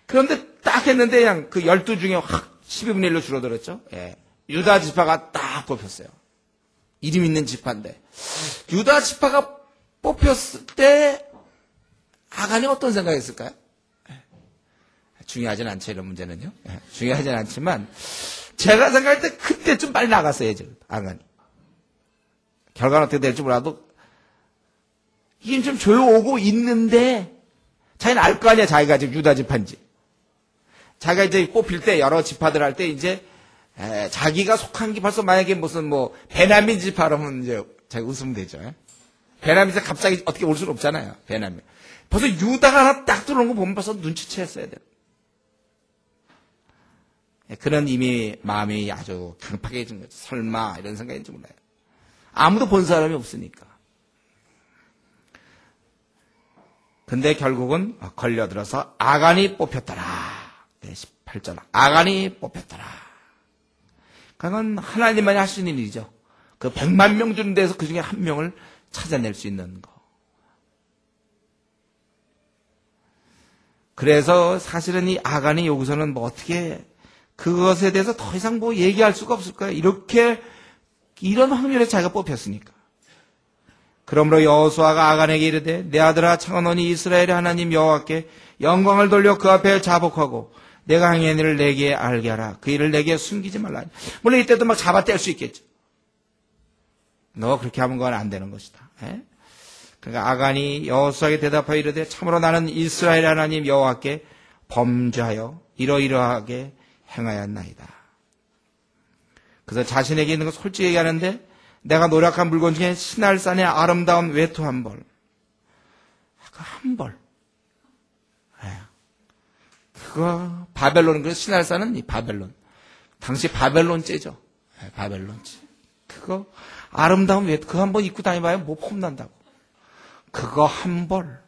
그런데 딱 했는데 그냥 그 12 중에 확 12분의 1로 줄어들었죠. 유다 지파가 딱 뽑혔어요. 이름 있는 지파인데. 유다 지파가 뽑혔을 때 아간이 어떤 생각했을까요? 중요하진 않죠, 이런 문제는요. 중요하진 않지만 제가 생각할 때 그때쯤 빨리 나갔어야죠, 아간이. 결과는 어떻게 될지 몰라도 이게 좀 조여오고 있는데 자기는 알 거 아니야, 자기가 지금 유다 지파인지. 자기가 이제 뽑힐 때 여러 지파들 할 때 이제 자기가 속한 게 벌써 만약에 무슨 베냐민 지파라면 이제 자기 웃으면 되죠. 베냐민 지파 갑자기 어떻게 올 수는 없잖아요. 베냐민. 벌써 유다가 하나 딱 들어오는 거 보면 벌써 눈치챘어야 돼요. 그런 이미 마음이 아주 강팍해진 거죠. 설마 이런 생각인지 몰라요. 아무도 본 사람이 없으니까. 근데 결국은 걸려들어서 아간이 뽑혔더라. 18절. 아간이 뽑혔더라. 그건 하나님만이 할 수 있는 일이죠. 그 100만 명 주는 데서 그 중에 한 명을 찾아낼 수 있는 거. 그래서 사실은 이 아간이 여기서는 어떻게 그것에 대해서 더 이상 얘기할 수가 없을 거예요. 이런 확률에 자기가 뽑혔으니까. 그러므로 여호수아가 아간에게 이르되 내 아들아 청하노니 이스라엘의 하나님 여호와께 영광을 돌려 그 앞에 자복하고 내가 행한 일을 내게 알게 하라. 그 일을 내게 숨기지 말라. 물론 이때도 막 잡아뗄 수 있겠죠. 너 그렇게 하면 그건 안 되는 것이다. 그러니까 아간이 여호수아에게 대답하여 이르되 참으로 나는 이스라엘 하나님 여호와께 범죄하여 이러이러하게 행하였나이다. 그래서 자신에게 있는 거 솔직히 얘기하는데 내가 노력한 물건 중에 시날산의 아름다운 외투 한 벌. 한 벌. 그거 바벨론, 그래서 시날산은 이 바벨론. 당시 바벨론제죠. 바벨론제. 그거 아름다운 외투 그거 한 번 입고 다니봐야 뭐 폼난다고. 그거 한 벌.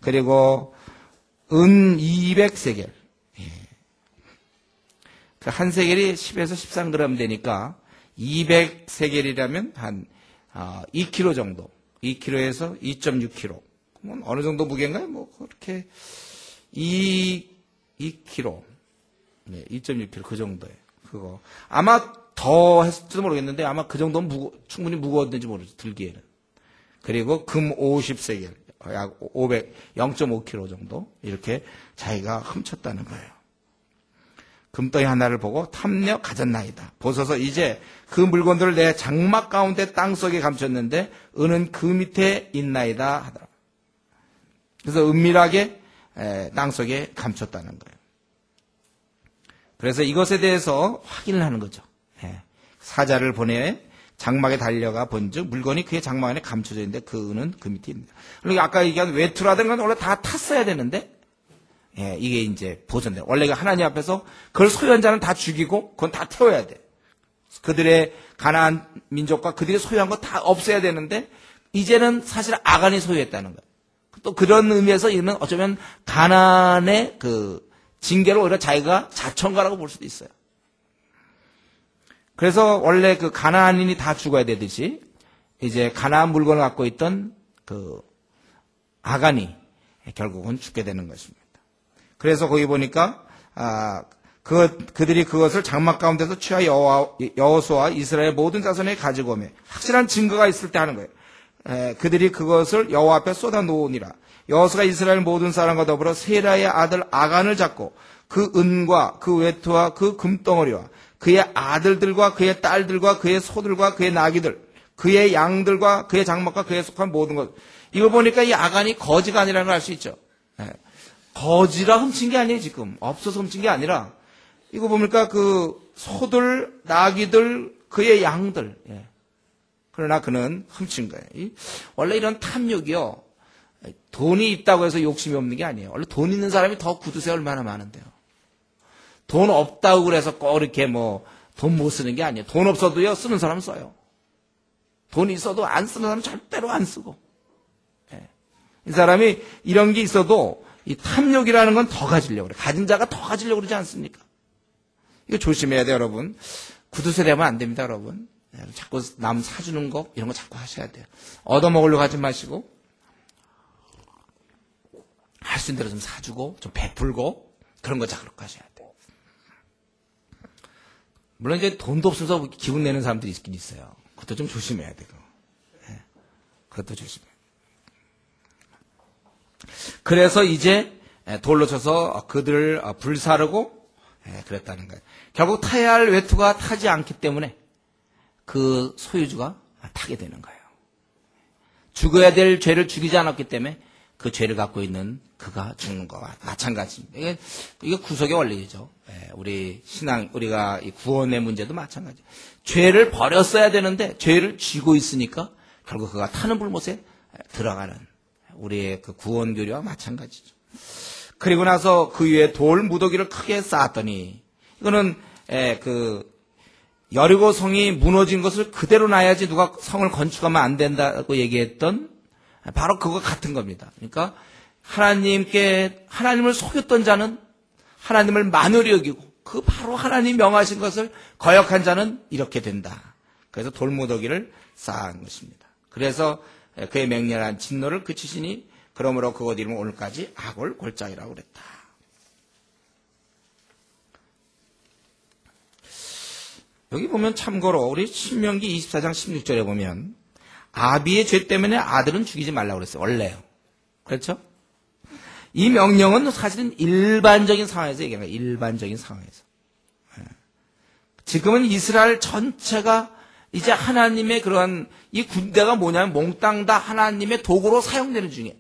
그리고 은 200세겔. 그 한 세겔이 10에서 13g 되니까 200세겔이라면 한 2kg 정도. 2kg에서 2.6kg. 그러면 어느 정도 무게인가요? 그렇게 2kg. 네, 2.6kg 그 정도예요. 그거. 아마 더 했을지도 모르겠는데 아마 그 정도는 충분히 무거웠는지 모르죠. 들기에는. 그리고 금 50세겔. 약 0.5kg 정도. 이렇게 자기가 훔쳤다는 거예요. 금덩이 하나를 보고 탐려 가졌나이다. 보소서 이제 그 물건들을 내 장막 가운데 땅속에 감췄는데 은은 그 밑에 있나이다 하더라. 그래서 은밀하게 땅속에 감췄다는 거예요. 그래서 이것에 대해서 확인을 하는 거죠. 사자를 보내 장막에 달려가 본즉 물건이 그의 장막 안에 감춰져 있는데 그 은은 그 밑에 있습니다. 그러니까 아까 얘기한 외투라든가 원래 다 탔어야 되는데 이게 이제 보존돼. 원래 하나님 앞에서 그걸 소유한 자는 다 죽이고 그건 다 태워야 돼. 그들의 가나안 민족과 그들이 소유한 거 다 없애야 되는데 이제는 사실 아간이 소유했다는 거예요. 또 그런 의미에서 이는 어쩌면 가나안의 그 징계로 오히려 자기가 자천가라고 볼 수도 있어요. 그래서 원래 그 가나안인이 다 죽어야 되듯이 이제 가나안 물건을 갖고 있던 그 아간이 결국은 죽게 되는 것입니다. 그래서 거기 보니까 그들이 그것을 장막 가운데서 취하여 여호수아와 이스라엘 모든 자손에 가지고 오매 확실한 증거가 있을 때 하는 거예요. 그들이 그것을 여호와 앞에 쏟아 놓으니라. 여호수아가 이스라엘 모든 사람과 더불어 세라의 아들 아간을 잡고 그 은과 그 외투와 그 금덩어리와 그의 아들들과 그의 딸들과 그의 소들과 그의 나귀들 그의 양들과 그의 장막과 그에 속한 모든 것 이거 보니까 이 아간이 거지가 아니라는 걸 알 수 있죠. 예. 거지라 훔친 게 아니에요, 지금. 없어서 훔친 게 아니라, 이거 보니까 그 소들, 나귀들, 그의 양들. 예. 그러나 그는 훔친 거예요. 원래 이런 탐욕이요, 돈이 있다고 해서 욕심이 없는 게 아니에요. 원래 돈 있는 사람이 더 구두쇠 얼마나 많은데요. 돈 없다고 그래서 꼭 이렇게 돈 못 쓰는 게 아니에요. 돈 없어도요, 쓰는 사람 써요. 돈이 있어도 안 쓰는 사람 절대로 안 쓰고. 예. 이 사람이 이런 게 있어도 이 탐욕이라는 건 더 가지려고 그래. 가진 자가 더 가지려고 그러지 않습니까? 이거 조심해야 돼요, 여러분. 구두쇠 되면 안 됩니다, 여러분. 자꾸 남 사주는 거, 이런 거 자꾸 하셔야 돼요. 얻어먹으려고 하지 마시고, 할 수 있는 대로 좀 사주고, 좀 베풀고, 그런 거 자꾸 하셔야 돼요. 물론 이제 돈도 없어서 기분 내는 사람들이 있긴 있어요. 그것도 좀 조심해야 돼요. 네. 그것도 조심해야 돼요. 그래서 이제 돌로 쳐서 그들을 불사르고 그랬다는 거예요. 결국 타야 할 외투가 타지 않기 때문에 그 소유주가 타게 되는 거예요. 죽어야 될 죄를 죽이지 않았기 때문에 그 죄를 갖고 있는 그가 죽는 거와 마찬가지입니다. 이게 구속의 원리죠. 우리 신앙, 우리가 이 구원의 문제도 마찬가지. 죄를 버렸어야 되는데 죄를 쥐고 있으니까 결국 그가 타는 불못에 들어가는 우리의 그 구원 교리와 마찬가지죠. 그리고 나서 그 위에 돌 무더기를 크게 쌓았더니 이거는 그 여리고 성이 무너진 것을 그대로 놔야지 누가 성을 건축하면 안 된다고 얘기했던 바로 그거 같은 겁니다. 그러니까 하나님을 속였던 자는 하나님을 만홀히 여기고 그 바로 하나님 명하신 것을 거역한 자는 이렇게 된다. 그래서 돌무더기를 쌓은 것입니다. 그래서 그의 맹렬한 진노를 그치시니 그러므로 그곳 이름은 오늘까지 아골 골짜기라고 그랬다. 여기 보면 참고로 우리 신명기 24장 16절에 보면 아비의 죄 때문에 아들은 죽이지 말라고 그랬어요. 원래요. 그렇죠? 이 명령은 사실은 일반적인 상황에서 얘기하는 거예요. 일반적인 상황에서. 지금은 이스라엘 전체가 이제 하나님의 그러한 이 군대가 뭐냐면 몽땅 다 하나님의 도구로 사용되는 중이에요.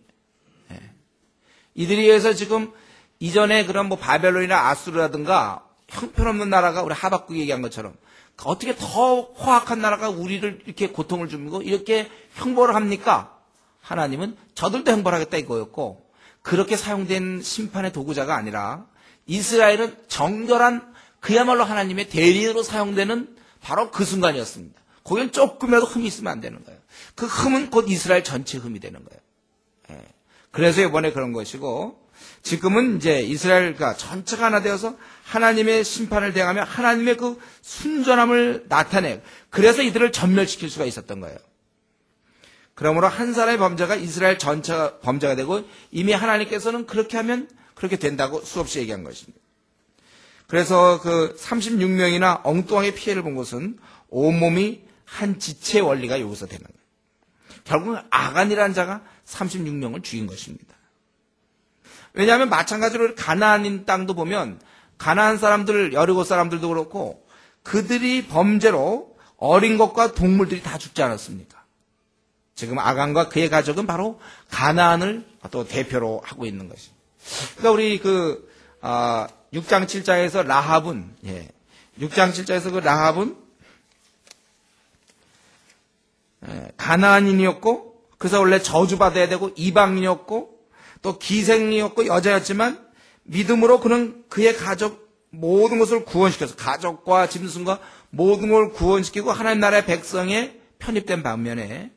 이들에 의해서 지금 이전에 그런 바벨론이나 아수르라든가 형편없는 나라가 우리 하박국이 얘기한 것처럼 어떻게 더 호악한 나라가 우리를 이렇게 고통을 주고 이렇게 형벌을 합니까? 하나님은 저들도 형벌하겠다 이거였고 그렇게 사용된 심판의 도구자가 아니라 이스라엘은 정결한 그야말로 하나님의 대리인으로 사용되는 바로 그 순간이었습니다. 거기는 조금이라도 흠이 있으면 안 되는 거예요. 그 흠은 곧 이스라엘 전체 흠이 되는 거예요. 그래서 이번에 그런 것이고 지금은 이제 이스라엘과 전체가 하나 되어서 하나님의 심판을 대하며 하나님의 그 순전함을 나타내 그래서 이들을 전멸시킬 수가 있었던 거예요. 그러므로 한 사람의 범죄가 이스라엘 전체가 범죄가 되고 이미 하나님께서는 그렇게 하면 그렇게 된다고 수없이 얘기한 것입니다. 그래서 그 36명이나 엉뚱하게 피해를 본 것은 온몸이 한 지체의 원리가 여기서 되는 거예요. 결국은 아간이라는 자가 36명을 죽인 것입니다. 왜냐하면 마찬가지로 가나안인 땅도 보면 가나안 사람들, 여리고 사람들도 그렇고 그들이 범죄로 어린 것과 동물들이 다 죽지 않았습니까? 지금 아간과 그의 가족은 바로 가나안을 또 대표로 하고 있는 것입니다. 그러니까 우리 6장 7장에서 라합은 6장 7장에서 그 라합은 가나안인이었고 그래서 원래 저주받아야 되고 이방인이었고 또 기생이었고 여자였지만 믿음으로 그는 그의 가족 모든 것을 구원시켜서 가족과 짐승과 모든 걸 구원시키고 하나님 나라의 백성에 편입된 반면에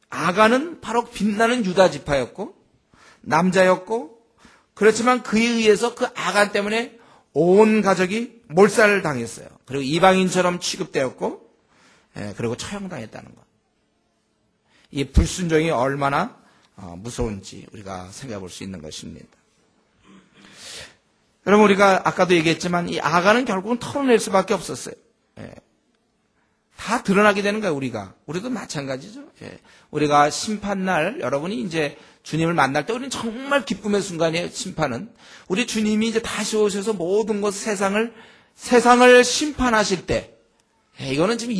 아간은 바로 빛나는 유다 지파였고 남자였고 그렇지만 그에 의해서 그 아간 때문에 온 가족이 몰살을 당했어요. 그리고 이방인처럼 취급되었고 그리고 처형당했다는 것. 이 불순종이 얼마나 무서운지 우리가 생각해 볼 수 있는 것입니다. 여러분 우리가 아까도 얘기했지만 이 아간은 결국은 털어낼 수밖에 없었어요. 다 드러나게 되는 거예요. 우리도 마찬가지죠. 우리가 심판날 여러분이 이제 주님을 만날 때 우리는 정말 기쁨의 순간이에요. 심판은 우리 주님이 이제 다시 오셔서 모든 것 세상을 심판하실 때 이거는 지금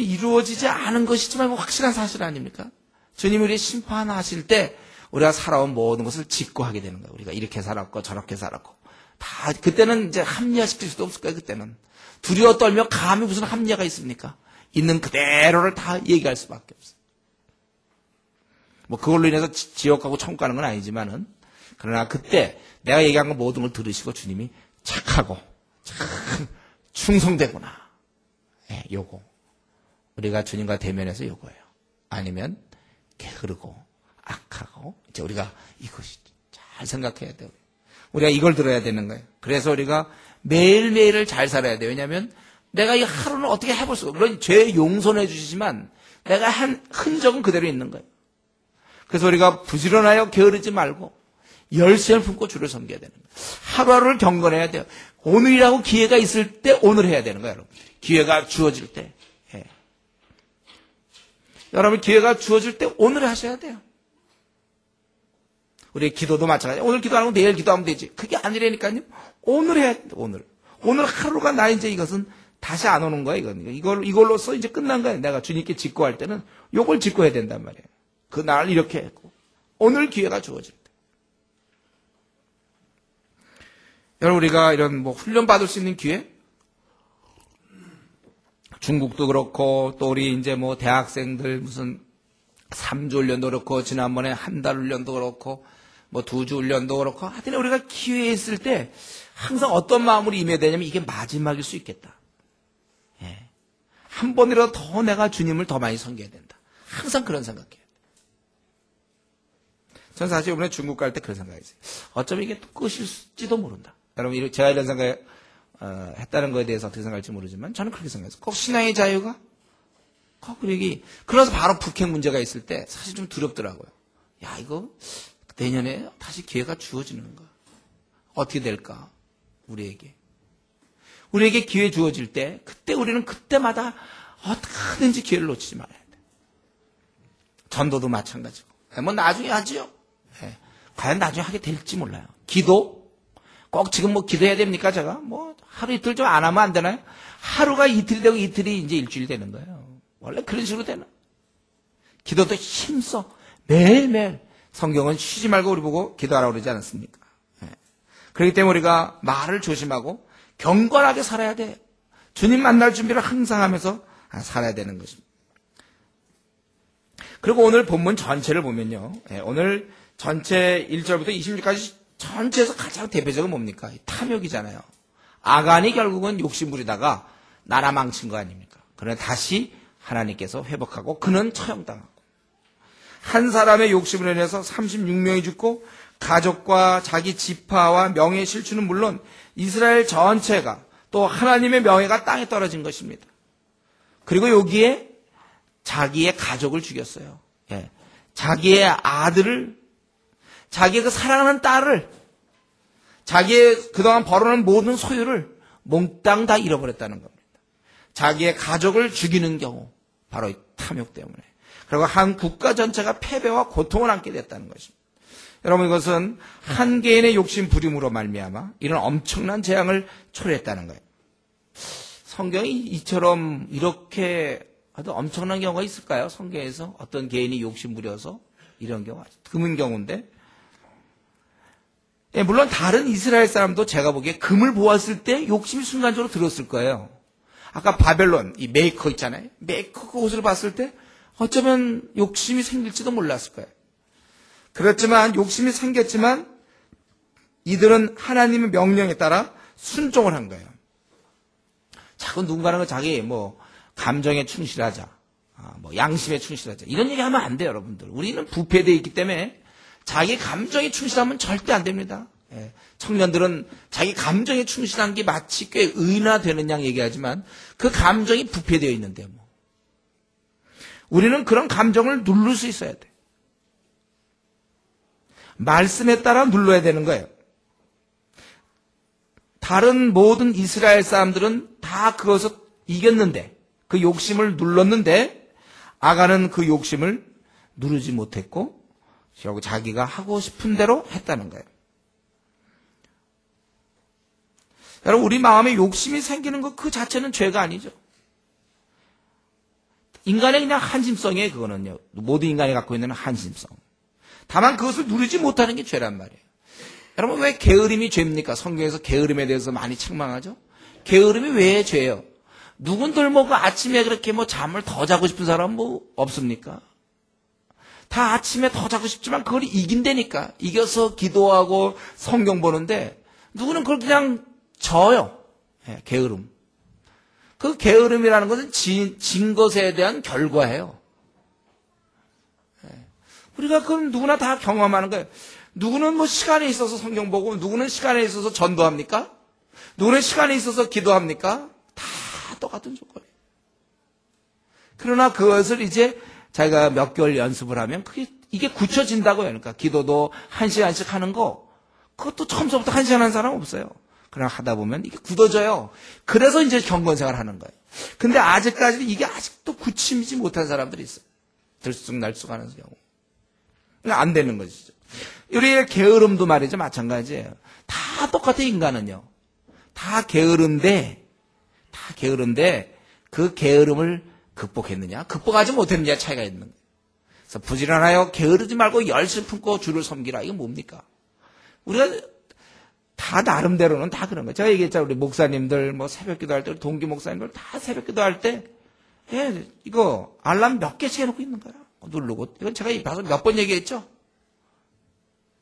이루어지지 않은 것이지만 확실한 사실 아닙니까? 주님이 우리 심판하실 때 우리가 살아온 모든 것을 짓고 하게 되는 거예요. 우리가 이렇게 살았고 저렇게 살았고 다 그때는 이제 합리화시킬 수도 없을 거예요. 그때는 두려워 떨며 감히 무슨 합리화가 있습니까? 있는 그대로를 다 얘기할 수밖에 없어요. 뭐 그걸로 인해서 지옥 가고 천국 가는 건 아니지만은 그러나 그때 내가 얘기한 거 모든 걸 들으시고 주님이 착하고 참 충성되구나. 예, 요거 우리가 주님과 대면해서 요거예요. 아니면 게으르고 악하고 이제 우리가 이것이 잘 생각해야 돼요. 우리가 이걸 들어야 되는 거예요. 그래서 우리가 매일매일을 잘 살아야 돼요. 왜냐하면 내가 이 하루는 어떻게 해볼 수가 없어요. 물론 죄 용서해 주시지만 내가 한 흔적은 그대로 있는 거예요. 그래서 우리가 부지런하여 게으르지 말고 열심을 품고 주를 섬겨야 되는 거예요. 하루하루를 경건해야 돼요. 오늘이라고 기회가 있을 때 오늘 해야 되는 거예요. 여러분. 기회가 주어질 때. 예. 여러분 기회가 주어질 때 오늘 하셔야 돼요. 우리 기도도 마찬가지예요. 오늘 기도 안 하고 내일 기도하면 되지. 그게 아니라니까요. 오늘 해야 돼. 오늘 하루가 나 이제 이것은 다시 안 오는 거야. 이걸로써 이제 끝난 거예요. 내가 주님께 직고할 때는 요걸 직고해야 된단 말이에요. 그 날 이렇게 했고 오늘 기회가 주어질 때. 여러분 우리가 이런 뭐 훈련 받을 수 있는 기회? 중국도 그렇고 또 우리 이제 뭐 대학생들 무슨 3주 훈련도 그렇고 지난번에 한 달 훈련도 그렇고 뭐 2주 훈련도 그렇고 하여튼 우리가 기회에 있을 때 항상 어떤 마음으로 임해야 되냐면 이게 마지막일 수 있겠다. 예. 한 번이라도 더 내가 주님을 더 많이 섬겨야 된다. 항상 그런 생각해요. 전 사실 이번에 중국 갈 때 그런 생각했어요. 어쩌면 이게 또 끝일지도 모른다. 여러분 제가 이런 생각 했다는 거에 대해서 어떻게 생각할지 모르지만 저는 그렇게 생각했어요. 꼭 신앙의 자유가 꼭 그래서 바로 북핵 문제가 있을 때 사실 좀 두렵더라고요. 야 이거 내년에 다시 기회가 주어지는 거야. 어떻게 될까? 우리에게 기회 주어질 때 그때 우리는 그때마다 어떻게든지 기회를 놓치지 말아야 돼. 전도도 마찬가지고. 뭐 나중에 하지요. 네. 과연 나중에 하게 될지 몰라요. 기도 꼭 지금 뭐 기도해야 됩니까? 제가 뭐 하루 이틀 좀 안 하면 안 되나요? 하루가 이틀이 되고 이틀이 이제 일주일이 되는 거예요. 원래 그런 식으로 되나? 기도도 힘써 매일매일 성경은 쉬지 말고 우리 보고 기도하라고 그러지 않았습니까? 네. 그렇기 때문에 우리가 말을 조심하고 경건하게 살아야 돼요. 주님 만날 준비를 항상 하면서 살아야 되는 것입니다. 그리고 오늘 본문 전체를 보면요. 네, 오늘 전체 1절부터 26절까지 전체에서 가장 대표적인 뭡니까? 탐욕이잖아요. 아간이 결국은 욕심부리다가 나라 망친 거 아닙니까? 그러나 다시 하나님께서 회복하고 그는 처형당하고 한 사람의 욕심으로 인해서 36명이 죽고 가족과 자기 지파와 명예 실추는 물론 이스라엘 전체가 또 하나님의 명예가 땅에 떨어진 것입니다. 그리고 여기에 자기의 가족을 죽였어요. 예. 자기의 아들을, 자기의 그 사랑하는 딸을, 자기의 그동안 벌어놓은 모든 소유를 몽땅 다 잃어버렸다는 겁니다. 자기의 가족을 죽이는 경우, 바로 이 탐욕 때문에. 그리고 한 국가 전체가 패배와 고통을 안게 됐다는 것입니다. 여러분 이것은 한 개인의 욕심 부림으로 말미암아 이런 엄청난 재앙을 초래했다는 거예요. 성경이 이처럼 이렇게 아주 엄청난 경우가 있을까요? 성경에서 어떤 개인이 욕심 부려서 이런 경우 아주 드문 경우인데 예, 물론 다른 이스라엘 사람도 제가 보기에 금을 보았을 때 욕심이 순간적으로 들었을 거예요. 아까 바벨론 이 메이커 있잖아요. 메이커 그 옷을 봤을 때 어쩌면 욕심이 생길지도 몰랐을 거예요. 그렇지만 욕심이 생겼지만 이들은 하나님의 명령에 따라 순종을 한 거예요. 자꾸 누군가는 자기 뭐 감정에 충실하자, 뭐 양심에 충실하자 이런 얘기하면 안 돼요, 여러분들. 우리는 부패되어 있기 때문에 자기 감정에 충실하면 절대 안 됩니다. 예. 청년들은 자기 감정에 충실한 게 마치 꽤 의인화되는 양 얘기하지만 그 감정이 부패되어 있는데 뭐. 우리는 그런 감정을 누를 수 있어야 돼. 말씀에 따라 눌러야 되는 거예요. 다른 모든 이스라엘 사람들은 다 그것을 이겼는데 그 욕심을 눌렀는데 아간은 그 욕심을 누르지 못했고 결국 자기가 하고 싶은 대로 했다는 거예요. 여러분 우리 마음에 욕심이 생기는 것 그 자체는 죄가 아니죠. 인간의 그냥 한심성이에요, 그거는요. 모든 인간이 갖고 있는 한심성. 다만 그것을 누리지 못하는 게 죄란 말이에요. 여러분, 왜 게으름이 죄입니까? 성경에서 게으름에 대해서 많이 책망하죠? 게으름이 왜 죄예요? 누군들 뭐 그 아침에 그렇게 뭐 잠을 더 자고 싶은 사람 뭐 없습니까? 다 아침에 더 자고 싶지만 그걸 이긴다니까. 이겨서 기도하고 성경 보는데 누구는 그걸 그냥 져요. 예, 게으름. 그 게으름이라는 것은 진 것에 대한 결과예요. 예. 우리가 그건 누구나 다 경험하는 거예요. 누구는 뭐 시간에 있어서 성경 보고 누구는 시간에 있어서 전도합니까? 누구는 시간에 있어서 기도합니까? 다 똑같은 조건이에요. 그러나 그것을 이제 자기가 몇 개월 연습을 하면 이게 굳혀진다고요. 그러니까 기도도 1시간씩 하는 거 그것도 처음부터 1시간 하는 사람 없어요. 그러나 하다 보면 이게 굳어져요. 그래서 이제 경건생활 하는 거예요. 근데 아직까지 이게 아직도 굳히지 못한 사람들이 있어요. 들쑥날쑥하는 경우. 그러니까 안 되는 것이죠. 우리의 게으름도 말이죠. 마찬가지예요. 다 똑같아 인간은요. 다 게으른데 그 게으름을 극복했느냐 극복하지 못했느냐 차이가 있는 거예요. 그래서 부지런하여 게으르지 말고 열심히 품고 주를 섬기라. 이건 뭡니까? 우리가 다 나름대로는 다 그런 거예요. 제가 얘기했잖아요. 우리 목사님들 뭐 새벽 기도할 때 동기 목사님들 다 새벽 기도할 때 이거 알람 몇 개씩 해놓고 있는 거야. 누르고. 이건 제가 몇 번 얘기했죠.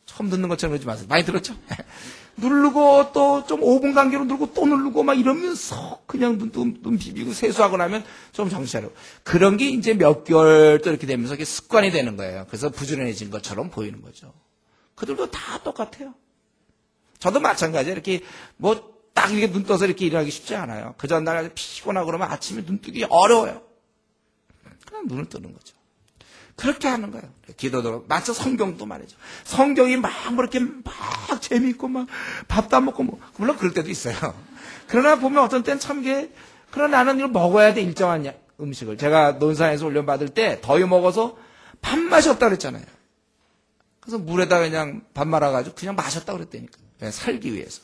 처음 듣는 것처럼 그러지 마세요. 많이 들었죠? 누르고 또 좀 5분 간격으로 누르고 또 누르고 막 이러면서 그냥 눈 비비고 세수하고 나면 좀 정신 차려. 그런 게 이제 몇 개월 또 이렇게 되면서 이게 습관이 되는 거예요. 그래서 부지런해진 것처럼 보이는 거죠. 그들도 다 똑같아요. 저도 마찬가지예요. 이렇게 뭐 딱 이렇게 눈 떠서 이렇게 일하기 쉽지 않아요. 그 전날 피곤하고 그러면 아침에 눈 뜨기 어려워요. 그냥 눈을 뜨는 거죠. 그렇게 하는 거예요. 기도도 마치 성경도 말이죠. 성경이 막 그렇게 막 재미있고 막 밥도 안 먹고 뭐 물론 그럴 때도 있어요. 그러나 보면 어떤 때는 참 그러나 나는 이걸 먹어야 돼 일정한 음식을. 제가 논산에서 훈련 받을 때 더위 먹어서 밥맛이 없다 그랬잖아요. 그래서 물에다 그냥 밥 말아가지고 그냥 마셨다 그랬다니까. 그냥 살기 위해서.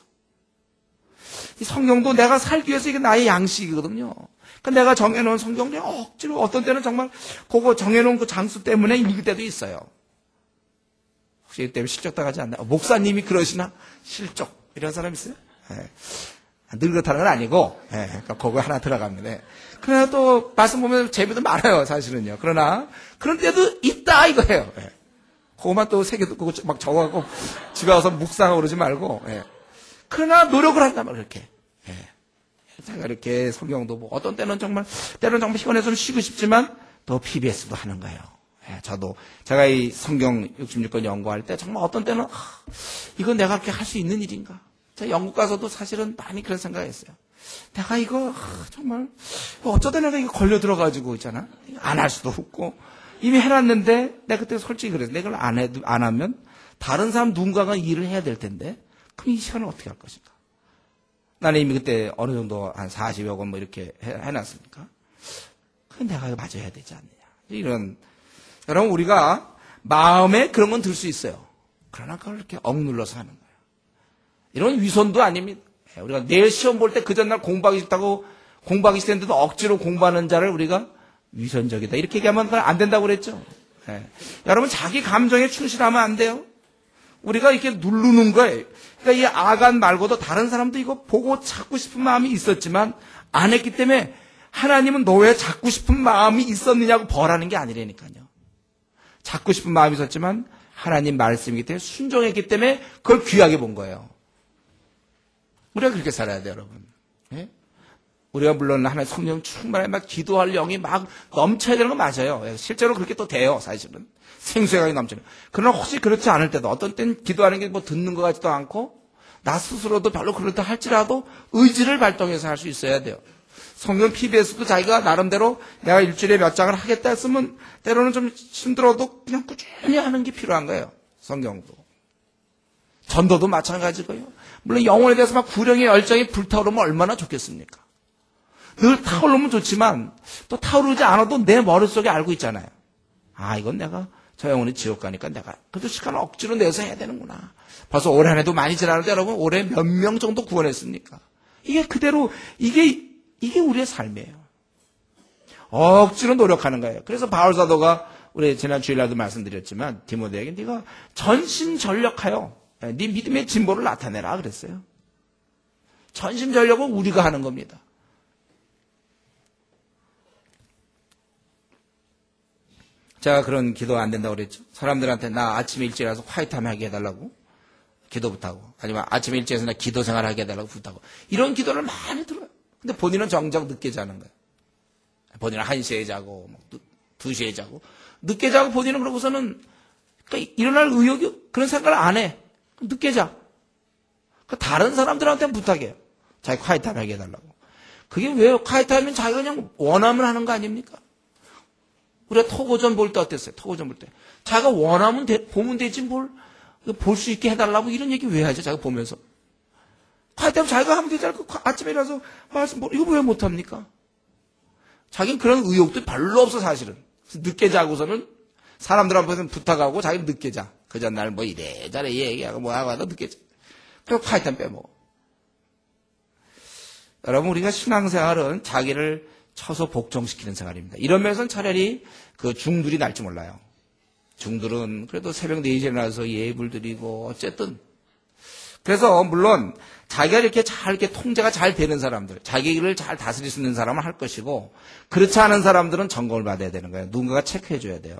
이 성경도 내가 살기 위해서 이게 나의 양식이거든요. 그러니까 내가 정해놓은 성경이 억지로 어떤 때는 정말 그거 정해놓은 그 장수 때문에 읽을 때도 있어요. 혹시 이 때문에 실적 당하지 않나요? 목사님이 그러시나? 실적 이런 사람 있어요? 네. 늘 그렇다는 건 아니고 그러니까 그거 하나 들어갑니다. 그러나 또 말씀 보면 재미도 많아요 사실은요. 그러나 그런 때도 있다 이거예요. 그거만 또 새겨듣고 막 적어갖고 집에 와서 묵상하고 그러지 말고 그러나 노력을 한단 말이에요. 그렇게 제가 이렇게 성경도 보고 어떤 때는 정말 피곤해서 쉬고 싶지만 또 PBS도 하는 거예요. 저도 제가 이 성경 66권 연구할 때 정말 어떤 때는 이건 내가 그렇게 할 수 있는 일인가. 제가 영국 가서도 사실은 많이 그런 생각했어요. 내가 이거 정말 어쩌다 내가 이거 걸려 들어가지고 있잖아. 안 할 수도 없고 이미 해놨는데 내가 그때 솔직히 그랬어. 내가 이걸 안 하면 다른 사람 누군가가 일을 해야 될 텐데 그럼 이 시간을 어떻게 할 것인가. 나는 이미 그때 어느 정도 한 40여 권 뭐 이렇게 해놨으니까. 그건 내가 마저 해야 되지 않느냐. 이런. 여러분, 우리가 마음에 그런 건 들 수 있어요. 그러나 그걸 이렇게 억눌러서 하는 거예요. 이런 위선도 아닙니다. 우리가 내일 시험 볼 때 그 전날 공부하기 싫다고 공부하기 싫은데도 억지로 공부하는 자를 우리가 위선적이다. 이렇게 얘기하면 그건 안 된다고 그랬죠. 여러분, 자기 감정에 충실하면 안 돼요. 우리가 이렇게 누르는 거예요. 그러니까 이 아간 말고도 다른 사람도 이거 보고 찾고 싶은 마음이 있었지만 안 했기 때문에 하나님은 너 왜 찾고 싶은 마음이 있었느냐고 벌하는 게 아니라니까요. 찾고 싶은 마음이 있었지만 하나님 말씀이기 때문에 순종했기 때문에 그걸 귀하게 본 거예요. 우리가 그렇게 살아야 돼요, 여러분. 우리가 물론 하나님 성령 충만하게 막 기도할 영이 막 넘쳐야 되는 건 맞아요. 실제로 그렇게 또 돼요, 사실은. 생수가 넘치는. 그러나 혹시 그렇지 않을 때도 어떤 때는 기도하는 게 뭐 듣는 것 같지도 않고 나 스스로도 별로 그렇다 할지라도 의지를 발동해서 할 수 있어야 돼요. 성경 PBS도 자기가 나름대로 내가 일주일에 몇 장을 하겠다 했으면 때로는 좀 힘들어도 그냥 꾸준히 하는 게 필요한 거예요. 성경도. 전도도 마찬가지고요. 물론 영혼에 대해서 막 구령의 열정이 불타오르면 얼마나 좋겠습니까? 늘 타오르면 좋지만 또 타오르지 않아도 내 머릿속에 알고 있잖아요. 아, 이건 내가 저 영혼이 지옥 가니까 내가 그래도 시간을 억지로 내서 해야 되는구나. 벌써 올 한 해도 많이 지나는데 여러분 올해 몇 명 정도 구원했습니까? 이게 그대로 이게 우리의 삶이에요. 억지로 노력하는 거예요. 그래서 바울 사도가 우리 지난 주일날도 말씀드렸지만 디모데에게 네가 전심전력하여 네 믿음의 진보를 나타내라 그랬어요. 전심전력은 우리가 하는 겁니다. 제가 그런 기도 안 된다고 그랬죠. 사람들한테 나 아침에 일찍 일어나서 화이트하면 하게 해달라고 기도 부탁하고, 아니면 아침에 일찍 일어나서 나 기도 생활 하게 해달라고 부탁하고, 이런 기도를 많이 들어요. 근데 본인은 정작 늦게 자는 거예요. 본인은 1시에 자고 2시에 자고 늦게 자고, 본인은 그러고서는 그러니까 일어날 의욕이, 그런 생각을 안 해. 늦게 자. 그러니까 다른 사람들한테는 부탁해요. 자기 화이트하면 하게 해달라고. 그게 왜 화이트하면 자기가 그냥 원하면 하는 거 아닙니까? 우리가 토고전 볼 때 어땠어요? 토고전 볼 때. 자기가 원하면 보면 되지 뭘 볼 수 있게 해달라고 이런 얘기 왜 하죠? 자기가 보면서. 화이트하면 자기가 하면 되잖아요. 아침에 일어나서 말씀, 이거 왜 못합니까? 자기는 그런 의욕도 별로 없어, 사실은. 늦게 자고서는 사람들 앞에서는 부탁하고 자기는 늦게 자. 그 전날 뭐 이래저래 얘기하고 뭐 하고 하다 늦게 자. 그리고 화이트하면 빼먹어. 여러분, 우리가 신앙생활은 자기를 쳐서 복종시키는 생활입니다. 이런 면에서는 차라리 그 중들이 날지 몰라요. 중들은 그래도 새벽 4시에 일어나서 예불 드리고 어쨌든. 그래서 물론 자기가 이렇게 잘 이렇게 통제가 잘 되는 사람들, 자기를 잘 다스릴 수 있는 사람은 할 것이고, 그렇지 않은 사람들은 점검을 받아야 되는 거예요. 누군가가 체크해 줘야 돼요.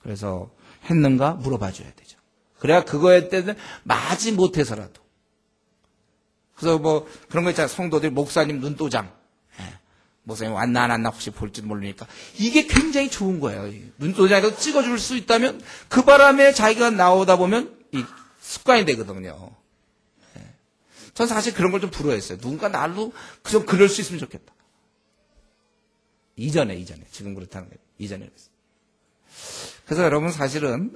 그래서 했는가 물어봐 줘야 되죠. 그래야 그거에 때는 마지 못해서라도. 그래서 뭐 그런 거 있잖아요. 성도들 목사님 눈도장. 목사님 왔나 안 왔나 혹시 볼지도 모르니까. 이게 굉장히 좋은 거예요. 눈도장에서 찍어줄 수 있다면 그 바람에 자기가 나오다 보면 이 습관이 되거든요. 전 사실 그런 걸 좀 부러워했어요. 누군가 나도 좀 그럴 수 있으면 좋겠다. 이전에. 지금 그렇다는 거예요. 이전에 그랬어요. 그래서 여러분 사실은